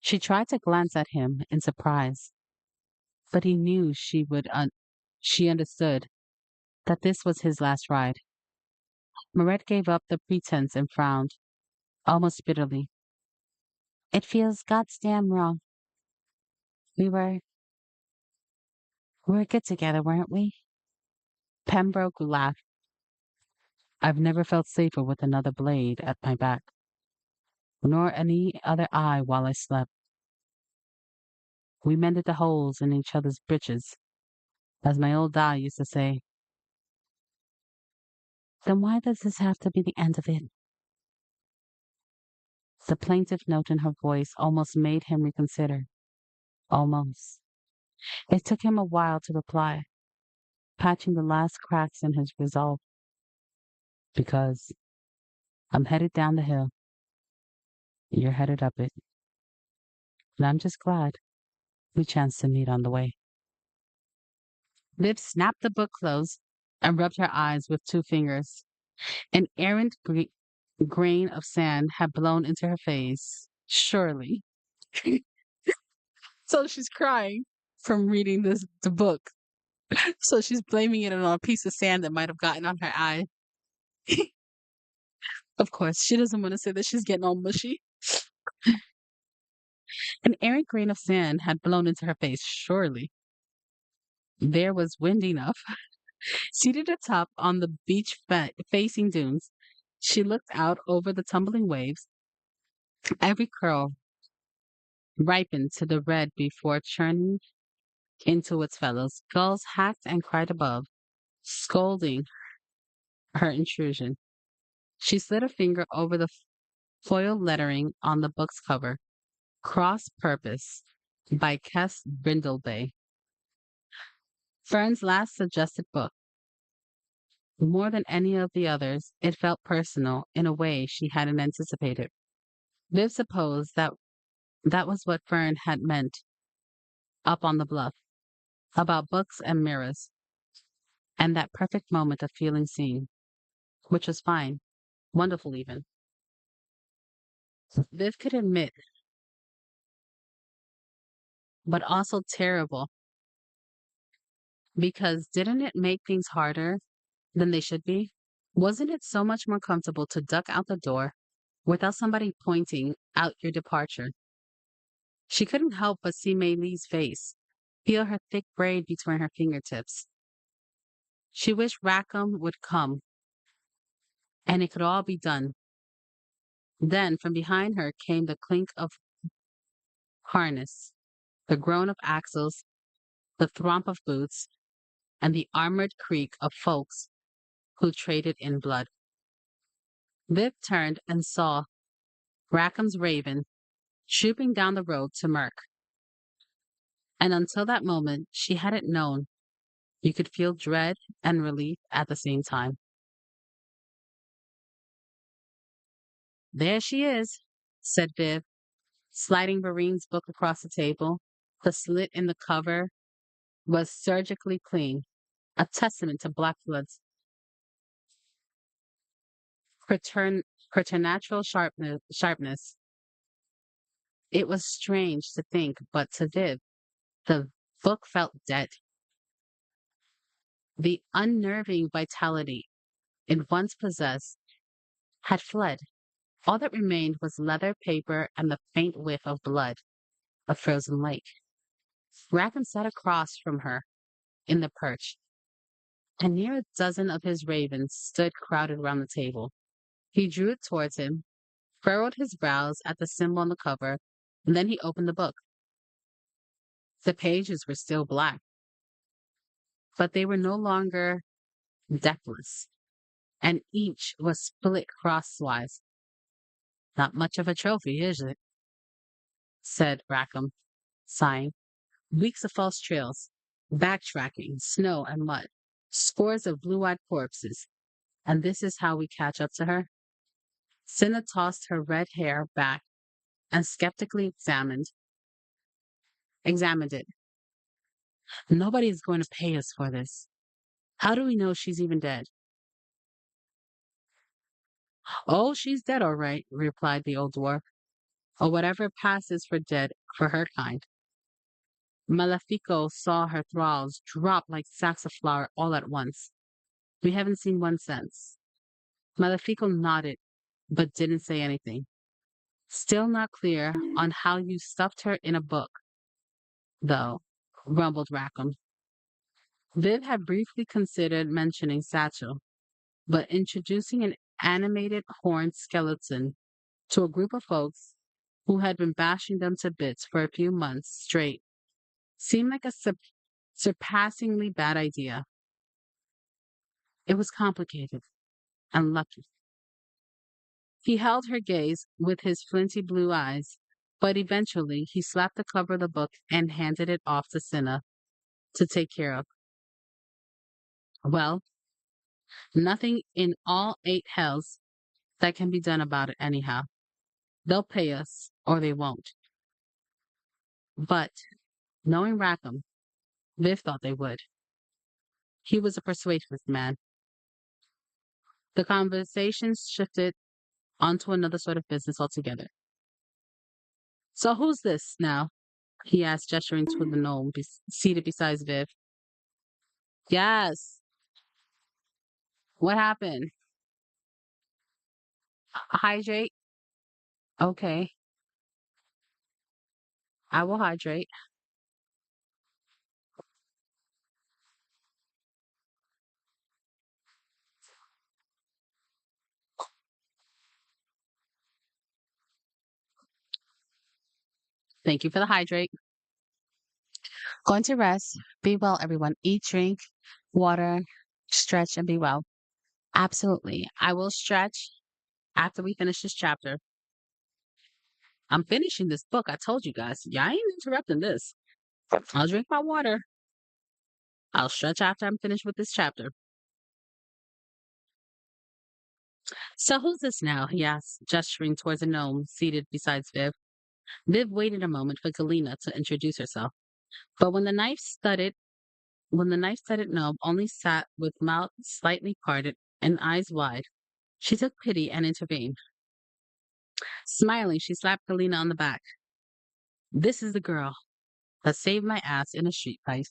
She tried to glance at him in surprise, but he knew she understood that this was his last ride. Moret gave up the pretense and frowned, almost bitterly. it feels goddamn wrong. We were we were good together, weren't we? Pembroke laughed. I've never felt safer with another blade at my back, nor any other eye while I slept. We mended the holes in each other's breeches, as my old doll used to say. Then why does this have to be the end of it? The plaintive note in her voice almost made him reconsider. Almost. It took him a while to reply, patching the last cracks in his resolve. Because I'm headed down the hill. You're headed up it. And I'm just glad we chanced to meet on the way. Liv snapped the book closed and rubbed her eyes with two fingers. An errant grain of sand had blown into her face. Surely. So she's crying from reading the book. So she's blaming it on a piece of sand that might have gotten on her eye. Of course, she doesn't want to say that she's getting all mushy. An errant grain of sand had blown into her face. Surely. There was wind enough. Seated atop on the beach facing dunes, she looked out over the tumbling waves. Every curl ripened to the red before churning into its fellows. Gulls hacked and cried above, scolding her intrusion. She slid a finger over the foil lettering on the book's cover. Cross Purpose by Kess Brindlebay. Fern's last suggested book. More than any of the others, it felt personal in a way she hadn't anticipated. Viv supposed that was what Fern had meant up on the bluff, about books and mirrors, and that perfect moment of feeling seen, which was fine, wonderful even. Viv could admit, but also terrible, because didn't it make things harder than they should be? Wasn't it so much more comfortable to duck out the door without somebody pointing out your departure? She couldn't help but see Mei Li's face, feel her thick braid between her fingertips. She wished Rackham would come and it could all be done. Then from behind her came the clink of harness, the groan of axles, the thwomp of boots, and the armored creak of folks who traded in blood. Viv turned and saw Rackham's Raven trooping down the road to Merck. And until that moment, she hadn't known you could feel dread and relief at the same time. There she is, said Viv, sliding Marine's book across the table. The slit in the cover was surgically clean, a testament to Blackblood's preternatural sharpness. It was strange to think, but to Viv, the book felt dead. The unnerving vitality it once possessed had fled. All that remained was leather, paper, and the faint whiff of blood, a frozen lake. Rackham sat across from her in the perch, and near a dozen of his ravens stood crowded round the table. He drew it towards him, furrowed his brows at the symbol on the cover, and then he opened the book. The pages were still black, but they were no longer deathless, and each was split crosswise. Not much of a trophy, is it? Said Rackham, sighing. Weeks of false trails, backtracking, snow and mud, scores of blue-eyed corpses, and this is how we catch up to her? Cinna tossed her red hair back and skeptically examined it. Nobody is going to pay us for this. How do we know she's even dead? Oh, she's dead, all right, replied the old dwarf, or whatever passes for dead for her kind. Malefico saw her thralls drop like sacks of flour all at once. We haven't seen one since. Malefico nodded, but didn't say anything. Still not clear on how you stuffed her in a book, though, rumbled Rackham. Viv had briefly considered mentioning Satchel, but introducing an animated horned skeleton to a group of folks who had been bashing them to bits for a few months straight seemed like a surpassingly bad idea. It was complicated and lucky. He held her gaze with his flinty blue eyes, but eventually he slapped the cover of the book and handed it off to Cinna to take care of. Well, nothing in all eight hells that can be done about it anyhow. They'll pay us or they won't. But, knowing Rackham, Viv thought they would. He was a persuasive man. The conversation shifted onto another sort of business altogether. So who's this now? He asked, gesturing to the gnome seated beside Viv. Yes. What happened? Hydrate? Okay. I will hydrate. Thank you for the hydrate. Going to rest. Be well, everyone. Eat, drink, water, stretch, and be well. Absolutely. I will stretch after we finish this chapter. I'm finishing this book. I told you guys. Yeah, I ain't interrupting this. I'll drink my water. I'll stretch after I'm finished with this chapter. So who's this now? He asked, gesturing towards a gnome seated beside Viv. Viv waited a moment for Galena to introduce herself. But when the knife-studded gnome only sat with mouth slightly parted and eyes wide, she took pity and intervened. Smiling, she slapped Galena on the back. This is the girl that saved my ass in a street fight.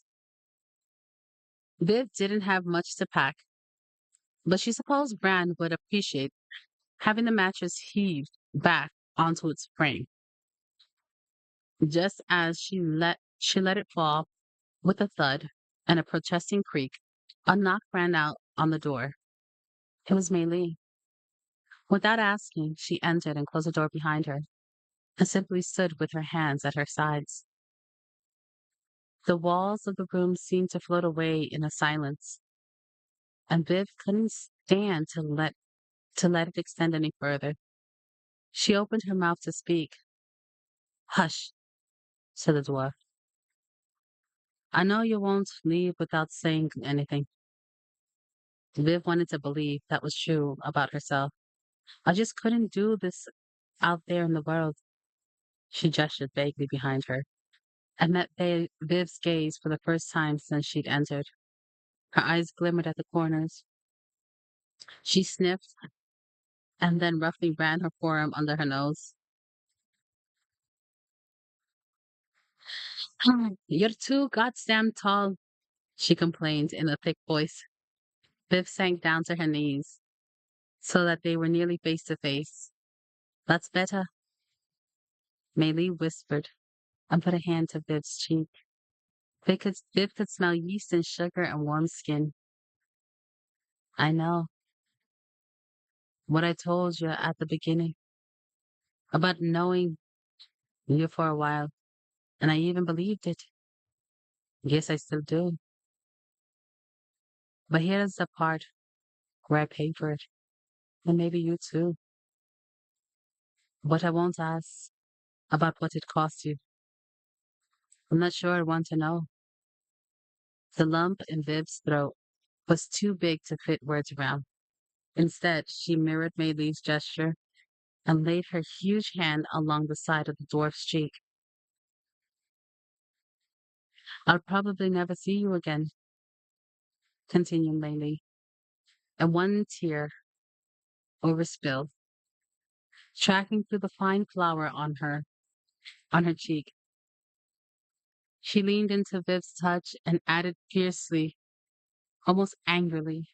Viv didn't have much to pack, but she supposed Bran would appreciate having the mattress heaved back onto its frame. Just as she let it fall with a thud and a protesting creak, a knock ran out on the door. It was Mei Lee. Without asking, she entered and closed the door behind her and simply stood with her hands at her sides. The walls of the room seemed to float away in a silence, and Viv couldn't stand to let it extend any further. She opened her mouth to speak. Hush, said the dwarf. I know you won't leave without saying anything. Viv wanted to believe that was true about herself. I just couldn't do this out there in the world. She gestured vaguely behind her and met Viv's gaze for the first time since she'd entered. Her eyes glimmered at the corners. She sniffed and then roughly ran her forearm under her nose. You're too goddamn tall, she complained in a thick voice. Viv sank down to her knees so that they were nearly face to face. That's better, Maylee whispered and put a hand to Viv's cheek. Viv could smell yeast and sugar and warm skin. I know what I told you at the beginning about knowing you for a while, and I even believed it. Guess I still do. But here's the part where I pay for it, and maybe you too. But I won't ask about what it cost you. I'm not sure I want to know. The lump in Viv's throat was too big to fit words around. Instead, she mirrored Maylee's gesture and laid her huge hand along the side of the dwarf's cheek. I'll probably never see you again, continued Maylee, and one tear overspilled, tracking through the fine flower on her cheek. She leaned into Viv's touch and added fiercely, almost angrily,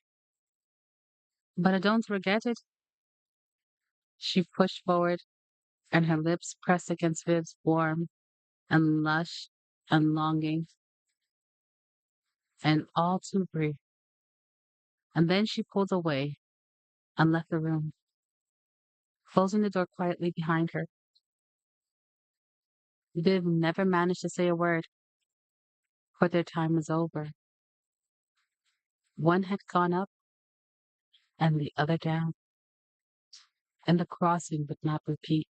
but I don't regret it. She pushed forward and her lips pressed against Viv's warm and lush and longing and all too brief. And then she pulled away and left the room, closing the door quietly behind her. Viv never managed to say a word, for their time was over. One had gone up and the other down, and the crossing would not repeat.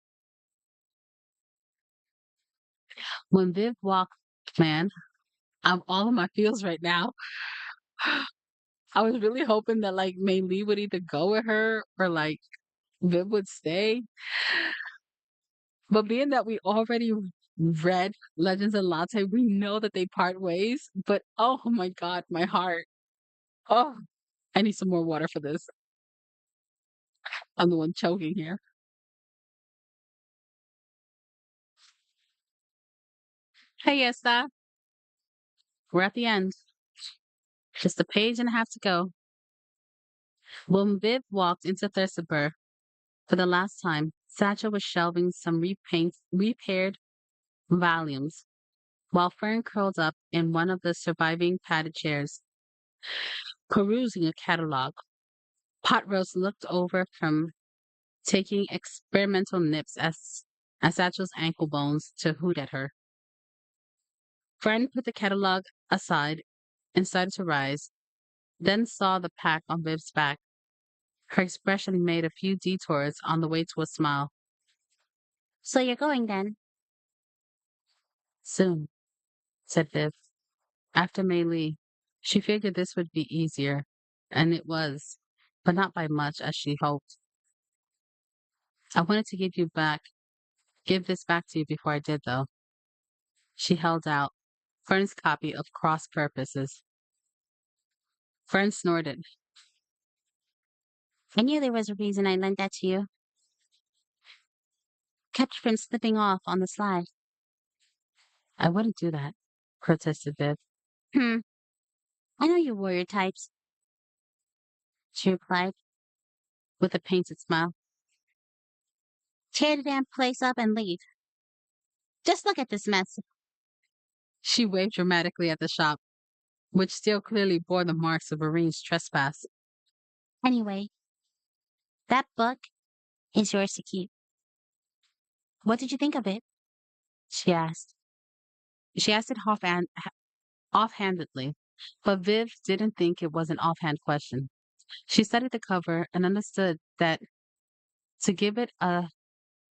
When Viv walked, man, I'm all in my feels right now. I was really hoping that like Mei Lee would either go with her or like Viv would stay. But being that we already read Legends of Latte, we know that they part ways. But oh my God, my heart. Oh, I need some more water for this. I'm the one choking here. Hey, Esther, we're at the end. Just a page and a half to go. When Viv walked into Thursiber for the last time, Satchel was shelving some repaired volumes, while Fern curled up in one of the surviving padded chairs, perusing a catalog. Potrose looked over from taking experimental nips as Satchel's ankle bones to hoot at her. Fern put the catalog aside and started to rise, then saw the pack on Viv's back. Her expression made a few detours on the way to a smile. So you're going then? Soon, said Viv. After Mei Lee, she figured this would be easier, and it was, but not by much as she hoped. I wanted to give this back to you before I did, though. She held out Fern's copy of Cross Purposes. Fern snorted. I knew there was a reason I lent that to you. Kept you from slipping off on the slide. I wouldn't do that, protested Viv. Hmm, I know you warrior types, she replied With a painted smile. tear the damn place up and leave. Just look at this mess. She waved dramatically at the shop, which still clearly bore the marks of Marine's trespass. Anyway, that book, is yours to keep. What did you think of it? She asked. She asked it offhandedly, but Viv didn't think it was an offhand question. She studied the cover and understood that to give it a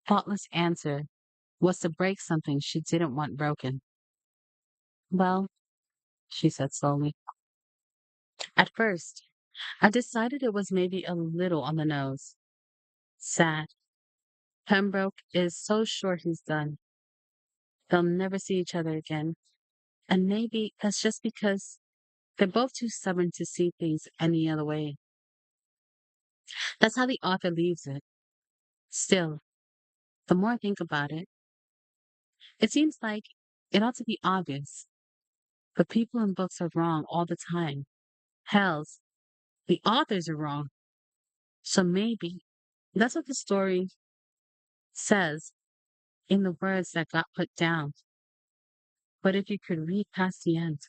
thoughtless answer was to break something she didn't want broken. Well, she said slowly. At first, I decided it was maybe a little on the nose. Sad. Pembroke is so sure he's done. They'll never see each other again. And maybe that's just because they're both too stubborn to see things any other way. That's how the author leaves it. Still, the more I think about it, it seems like it ought to be obvious. But people in books are wrong all the time. Hells, the authors are wrong. So maybe that's what the story says in the words that got put down. But if you could read past the end,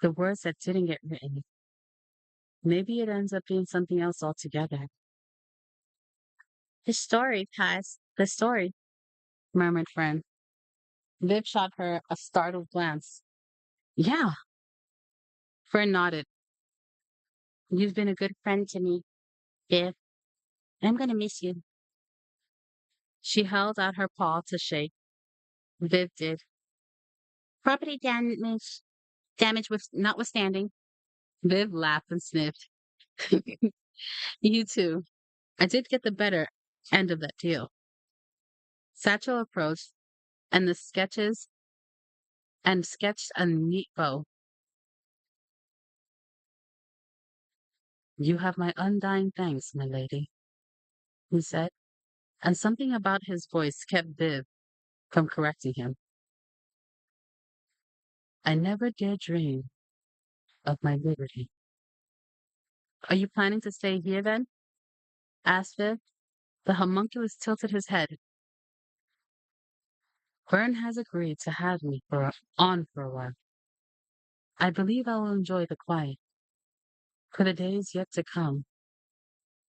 the words that didn't get written, maybe it ends up being something else altogether. The story, murmured Fern. Viv shot her a startled glance. Yeah, Fern nodded. You've been a good friend to me, Viv. I'm gonna miss you. She held out her paw to shake. Viv did. Property damage with notwithstanding. Viv laughed and sniffed. You too. I did get the better end of that deal. Satchel approached and the sketches and sketched a neat bow. You have my undying thanks, my lady, he said, and something about his voice kept Viv from correcting him. I never dare dream of my liberty. Are you planning to stay here then? Asked Viv. The homunculus tilted his head. Vern has agreed to have me for a while. I believe I will enjoy the quiet. For the days yet to come,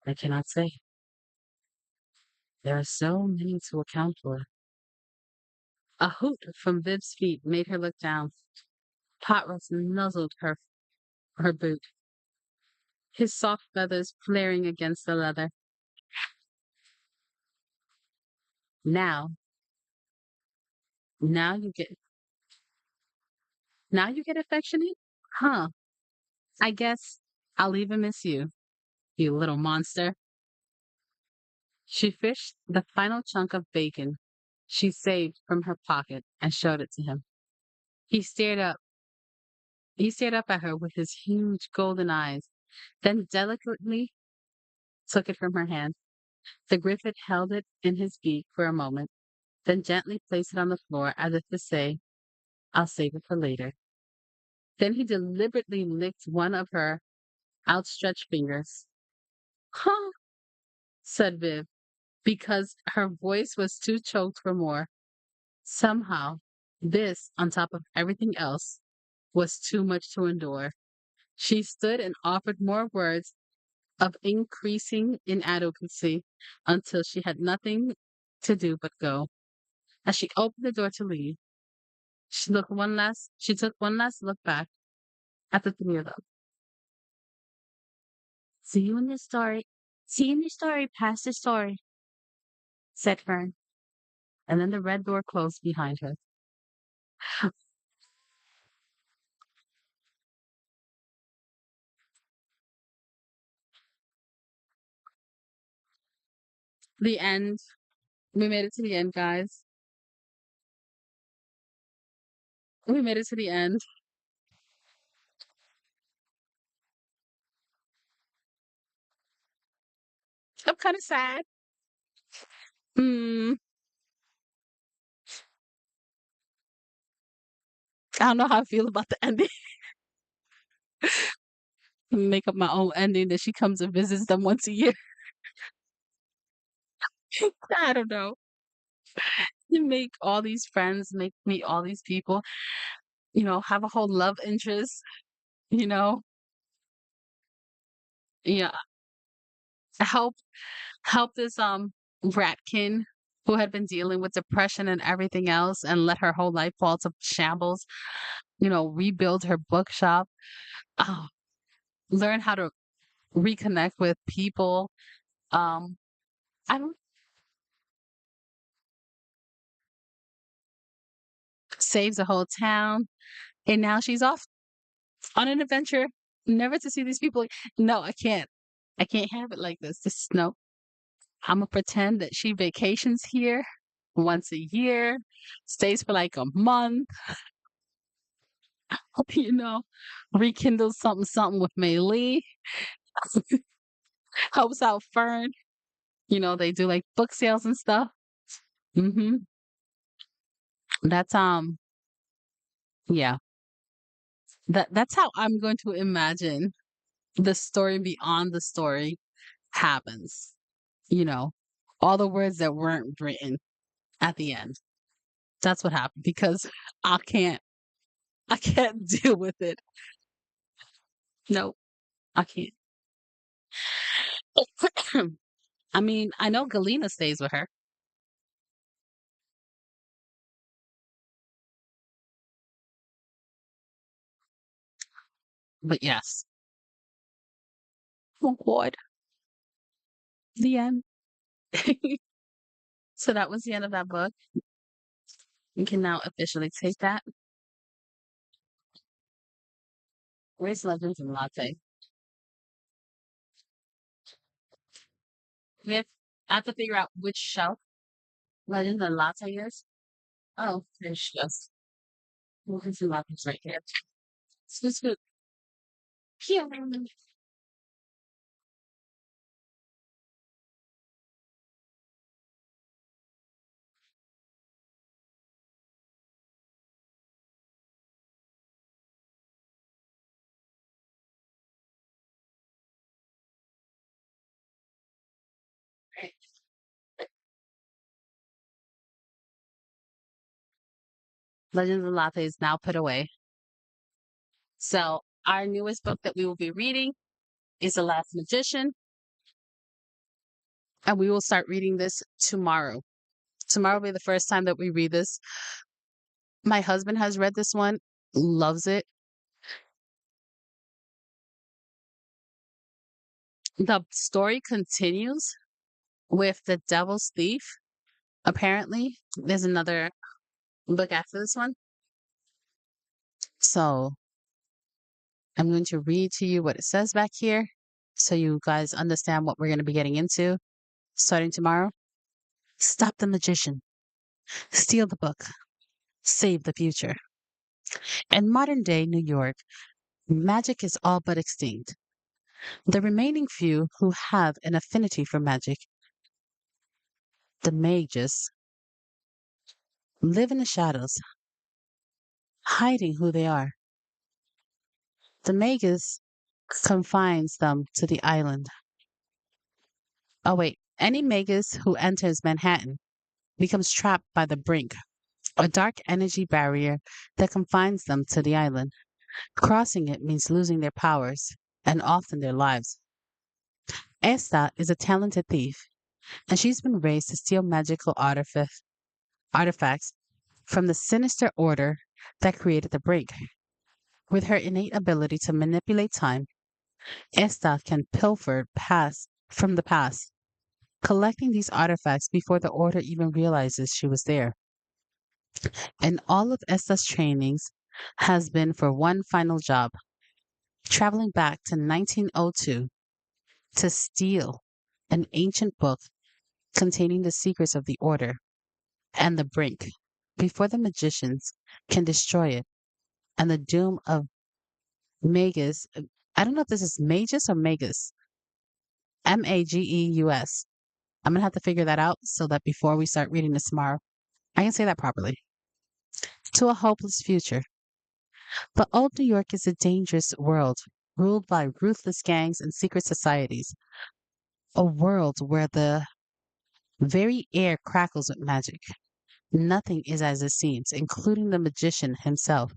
I cannot say. There are so many to account for. A hoot from Viv's feet made her look down. Potrus nuzzled her boot, his soft feathers flaring against the leather. Now, now you get, now you get affectionate? Huh. I guess I'll even miss you, you little monster. She fished the final chunk of bacon she saved from her pocket and showed it to him. He stared up. He stared up at her with his huge golden eyes, then delicately took it from her hand. The griffin held it in his beak for a moment, then gently placed it on the floor as if to say, I'll save it for later. Then he deliberately licked one of her outstretched fingers. Huh, said Viv, because her voice was too choked for more. Somehow, this, on top of everything else, was too much to endure. She stood and offered more words of increasing inadequacy until she had nothing to do but go. As she opened the door to leave, she took one last look back at the three of them. See you in the story. See you in the story past the story, said Fern. And then the red door closed behind her. The end. We made it to the end, guys. We made it to the end. I'm kind of sad. Hmm. I don't know how I feel about the ending. Make up my own ending that she comes and visits them once a year. I don't know. You make all these friends, make meet all these people, have a whole love interest, you know? Yeah. help help this ratkin who had been dealing with depression and everything else and let her whole life fall to shambles, rebuild her bookshop, uh, learn how to reconnect with people. Um, I don't saves a whole town, and now she's off on an adventure, never to see these people. No, I can't. I can't have it like this. This no. I'm gonna pretend that she vacations here once a year, stays for like a month, you know, rekindles something something with Mei Lee, helps out Fern. They do like book sales and stuff. hmm That's yeah. That's how I'm going to imagine the story beyond the story happens. You know, all the words that weren't written at the end. That's what happened because I can't I can't deal with it. No, I can't. I mean, I know Galena stays with her, but yes. Oh God, the end. So that was the end of that book. You can now officially take that. Race Legends and Latte. We have to figure out which shelf Legends and Latte is. Oh, there's just Legends and Lattes right here. Scoot, scoot. Here. Legends and Latte is now put away. So our newest book that we will be reading is The Last Magician, and we will start reading this tomorrow. Tomorrow will be the first time that we read this. My husband has read this one, loves it. The story continues with The Devil's Thief. Apparently, there's another book after this one. So I'm going to read to you what it says back here so you guys understand what we're going to be getting into starting tomorrow. Stop the magician, steal the book, save the future. In modern day New York, magic is all but extinct. The remaining few who have an affinity for magic, the mages, live in the shadows, hiding who they are. The magus confines them to the island. Oh, wait. Any magus who enters Manhattan becomes trapped by the brink, a dark energy barrier that confines them to the island. Crossing it means losing their powers and often their lives. Esta is a talented thief, and she's been raised to steal magical artifacts from the sinister order that created the brink. With her innate ability to manipulate time, Esta can pilfer past from the past, collecting these artifacts before the Order even realizes she was there. And all of Esta's trainings has been for one final job, traveling back to 1902 to steal an ancient book containing the secrets of the Order and the Brink before the magicians can destroy it and the doom of Magus. I don't know if this is Magus or Magus. Mageus. I'm gonna have to figure that out so that before we start reading this tomorrow, I can say that properly. To a hopeless future. But old New York is a dangerous world, ruled by ruthless gangs and secret societies. A world where the very air crackles with magic. Nothing is as it seems, including the magician himself.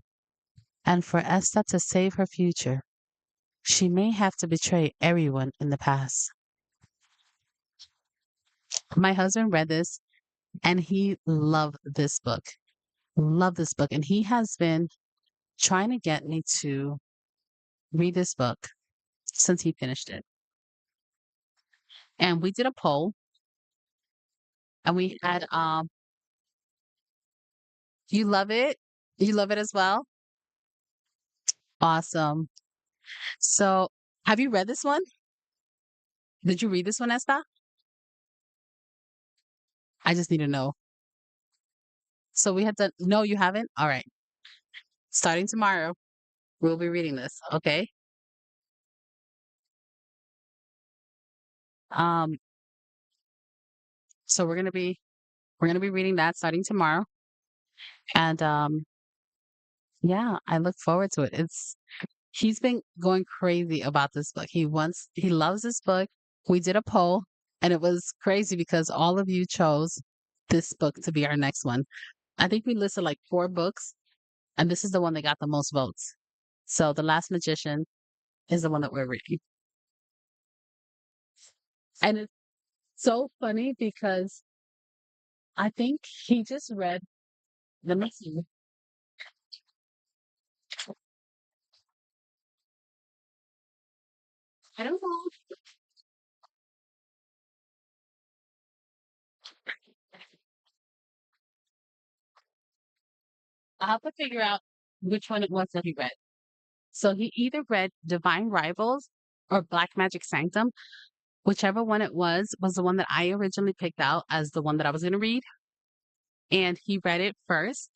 And for Esta to save her future, she may have to betray everyone in the past. My husband read this and he loved this book. Loved this book. And he has been trying to get me to read this book since he finished it. And we did a poll and we had you love it? You love it as well? Awesome. So have you read this one? Did you read this one, Esta? I just need to know. So we had to no, you haven't? All right. Starting tomorrow, we'll be reading this. Okay. Um, so we're gonna be reading that starting tomorrow. And yeah, I look forward to it. He's been going crazy about this book. He loves this book. We did a poll and it was crazy because all of you chose this book to be our next one. I think we listed like four books and this is the one that got the most votes. So The Last Magician is the one that we're reading. And it's so funny because I think he just read the next one. I don't know. I'll have to figure out which one it was that he read. So he either read Divine Rivals or Black Magic Sanctum. Whichever one it was the one that I originally picked out as the one that I was going to read. And he read it first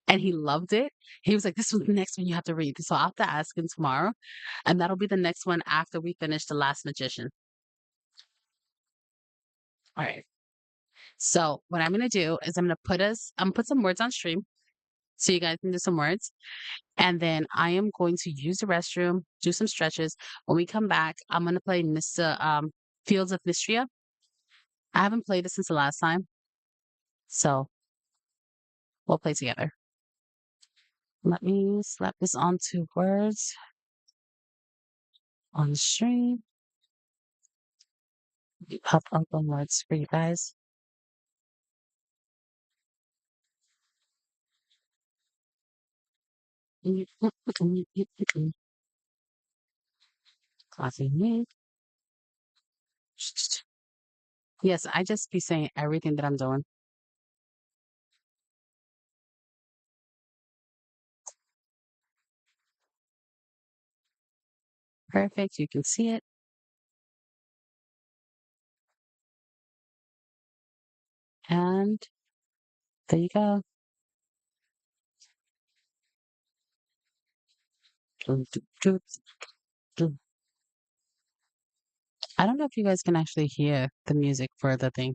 and he loved it. He was like, this was the next one you have to read. So I'll have to ask him tomorrow. And that'll be the next one after we finish The Last Magician. All right. So what I'm going to do is I'm gonna put some words on stream so you guys can do some words. And then I am going to use the restroom, do some stretches. When we come back, I'm going to play Mr. Fields of Mystria. I haven't played it since the last time. So we'll play together. Let me slap this onto words on the stream. Pop up on words for you guys. Coffee me. Yes, I just be saying everything that I'm doing. Perfect. You can see it. And there you go. I don't know if you guys can actually hear the music for the thing.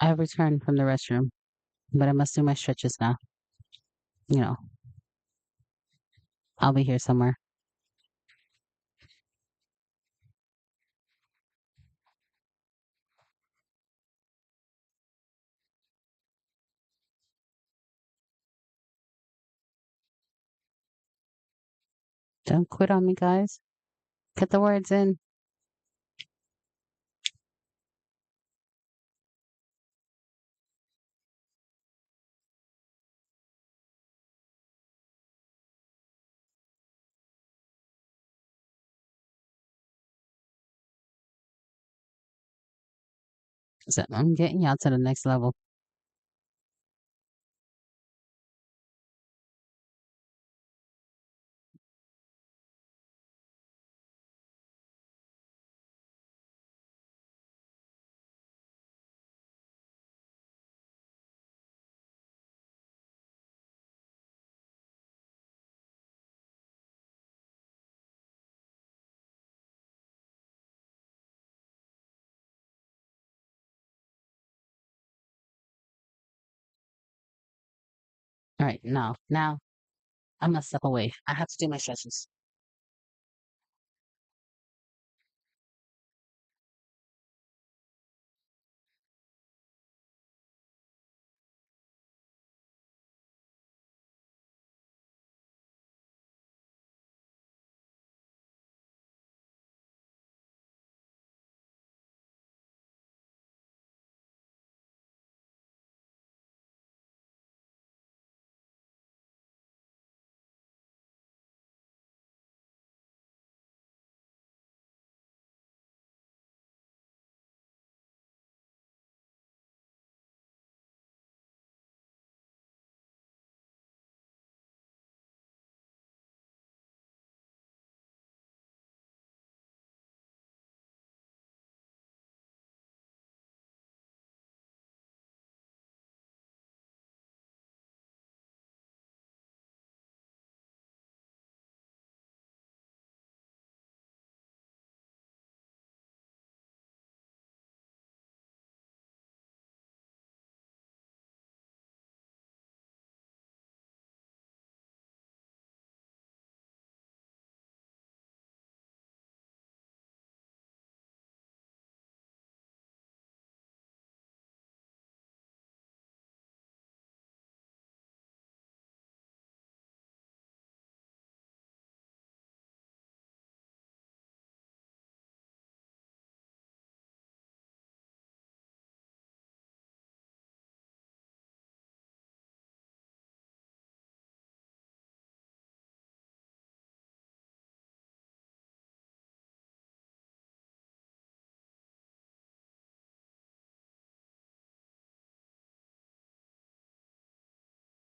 I have returned from the restroom, but I must do my stretches now. You know, I'll be here somewhere. Don't quit on me, guys. Get the words in. So I'm getting y'all to the next level. All right, now I must step away. I have to do my stretches.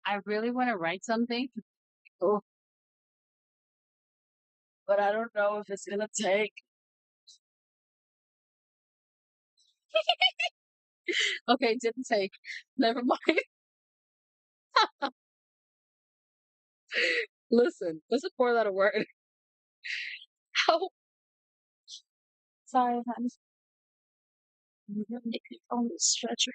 I really want to write something, oh, but I don't know if it's gonna take. Okay, didn't take. Never mind. Listen, that's a four-letter word. Oh, sorry, I'm on the stretcher.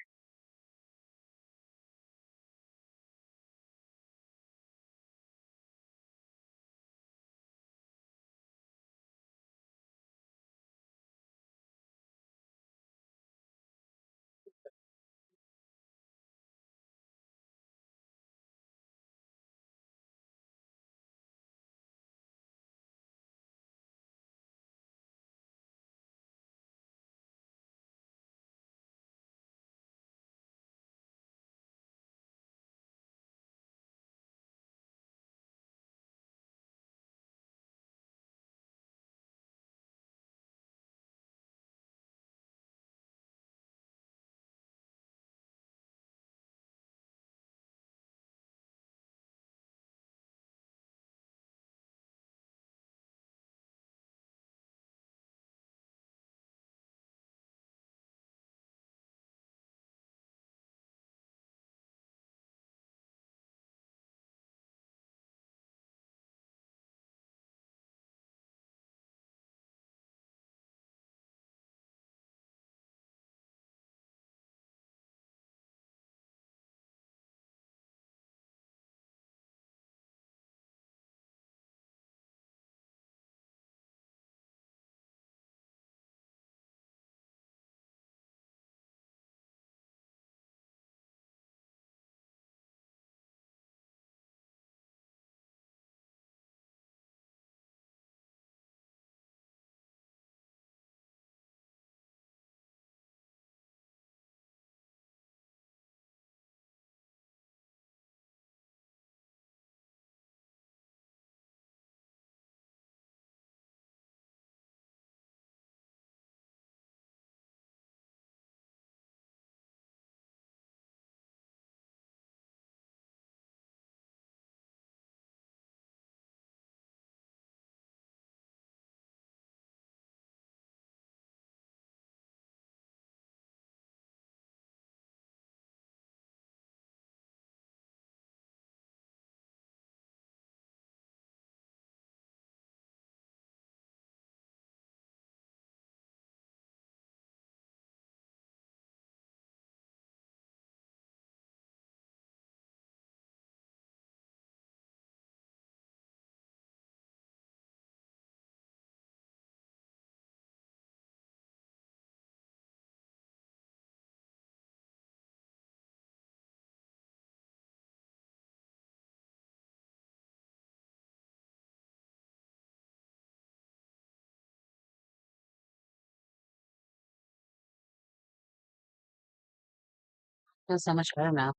Feels so much better now.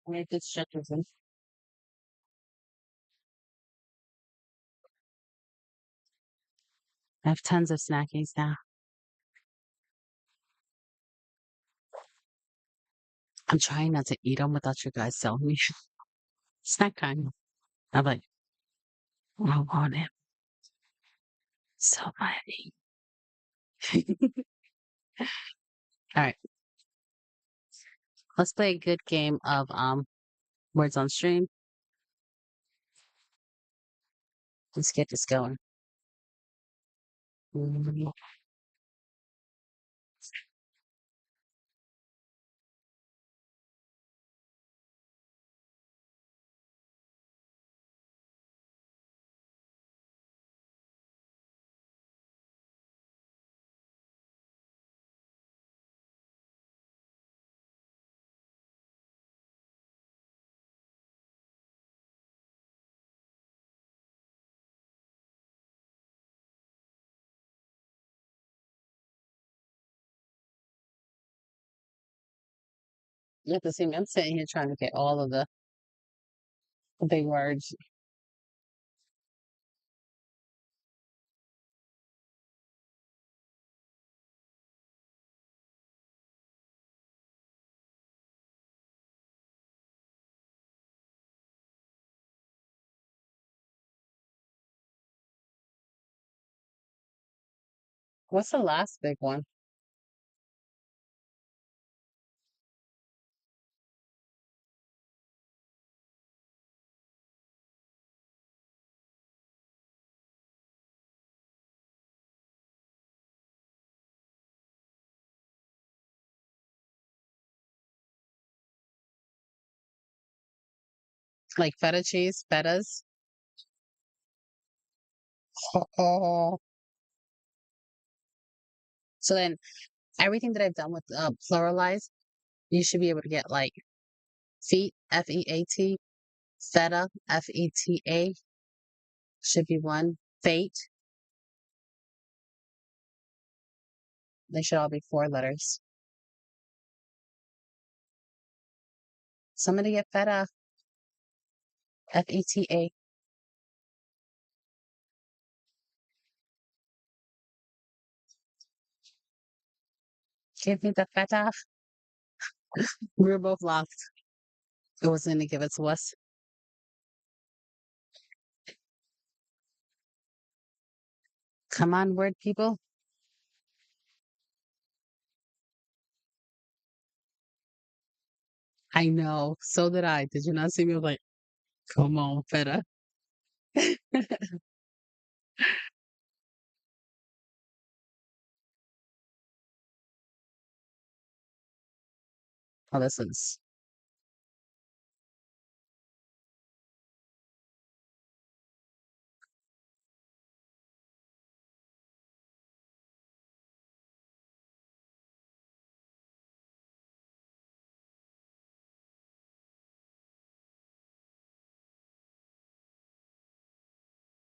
I made good stretches. I have tons of snackies now. I'm trying not to eat them without you guys telling me. Snack time. I'm like, I want it so badly. All right, let's play a good game of words on stream. Let's get this going. Mhm. You have to see me. I'm sitting here trying to get all of the big words. What's the last big one? Like feta cheese, fetas. Oh. So then everything that I've done with pluralize, you should be able to get like feet, F-E-A-T, feta, F-E-T-A, should be one. Fate, they should all be four letters. Somebody get feta, F-E-T-A. Give me the feta. We were both lost. It wasn't going to give it to us. Come on, word people. I know. So did I. Did you not see me? I was like, come on, feta. Oh, this is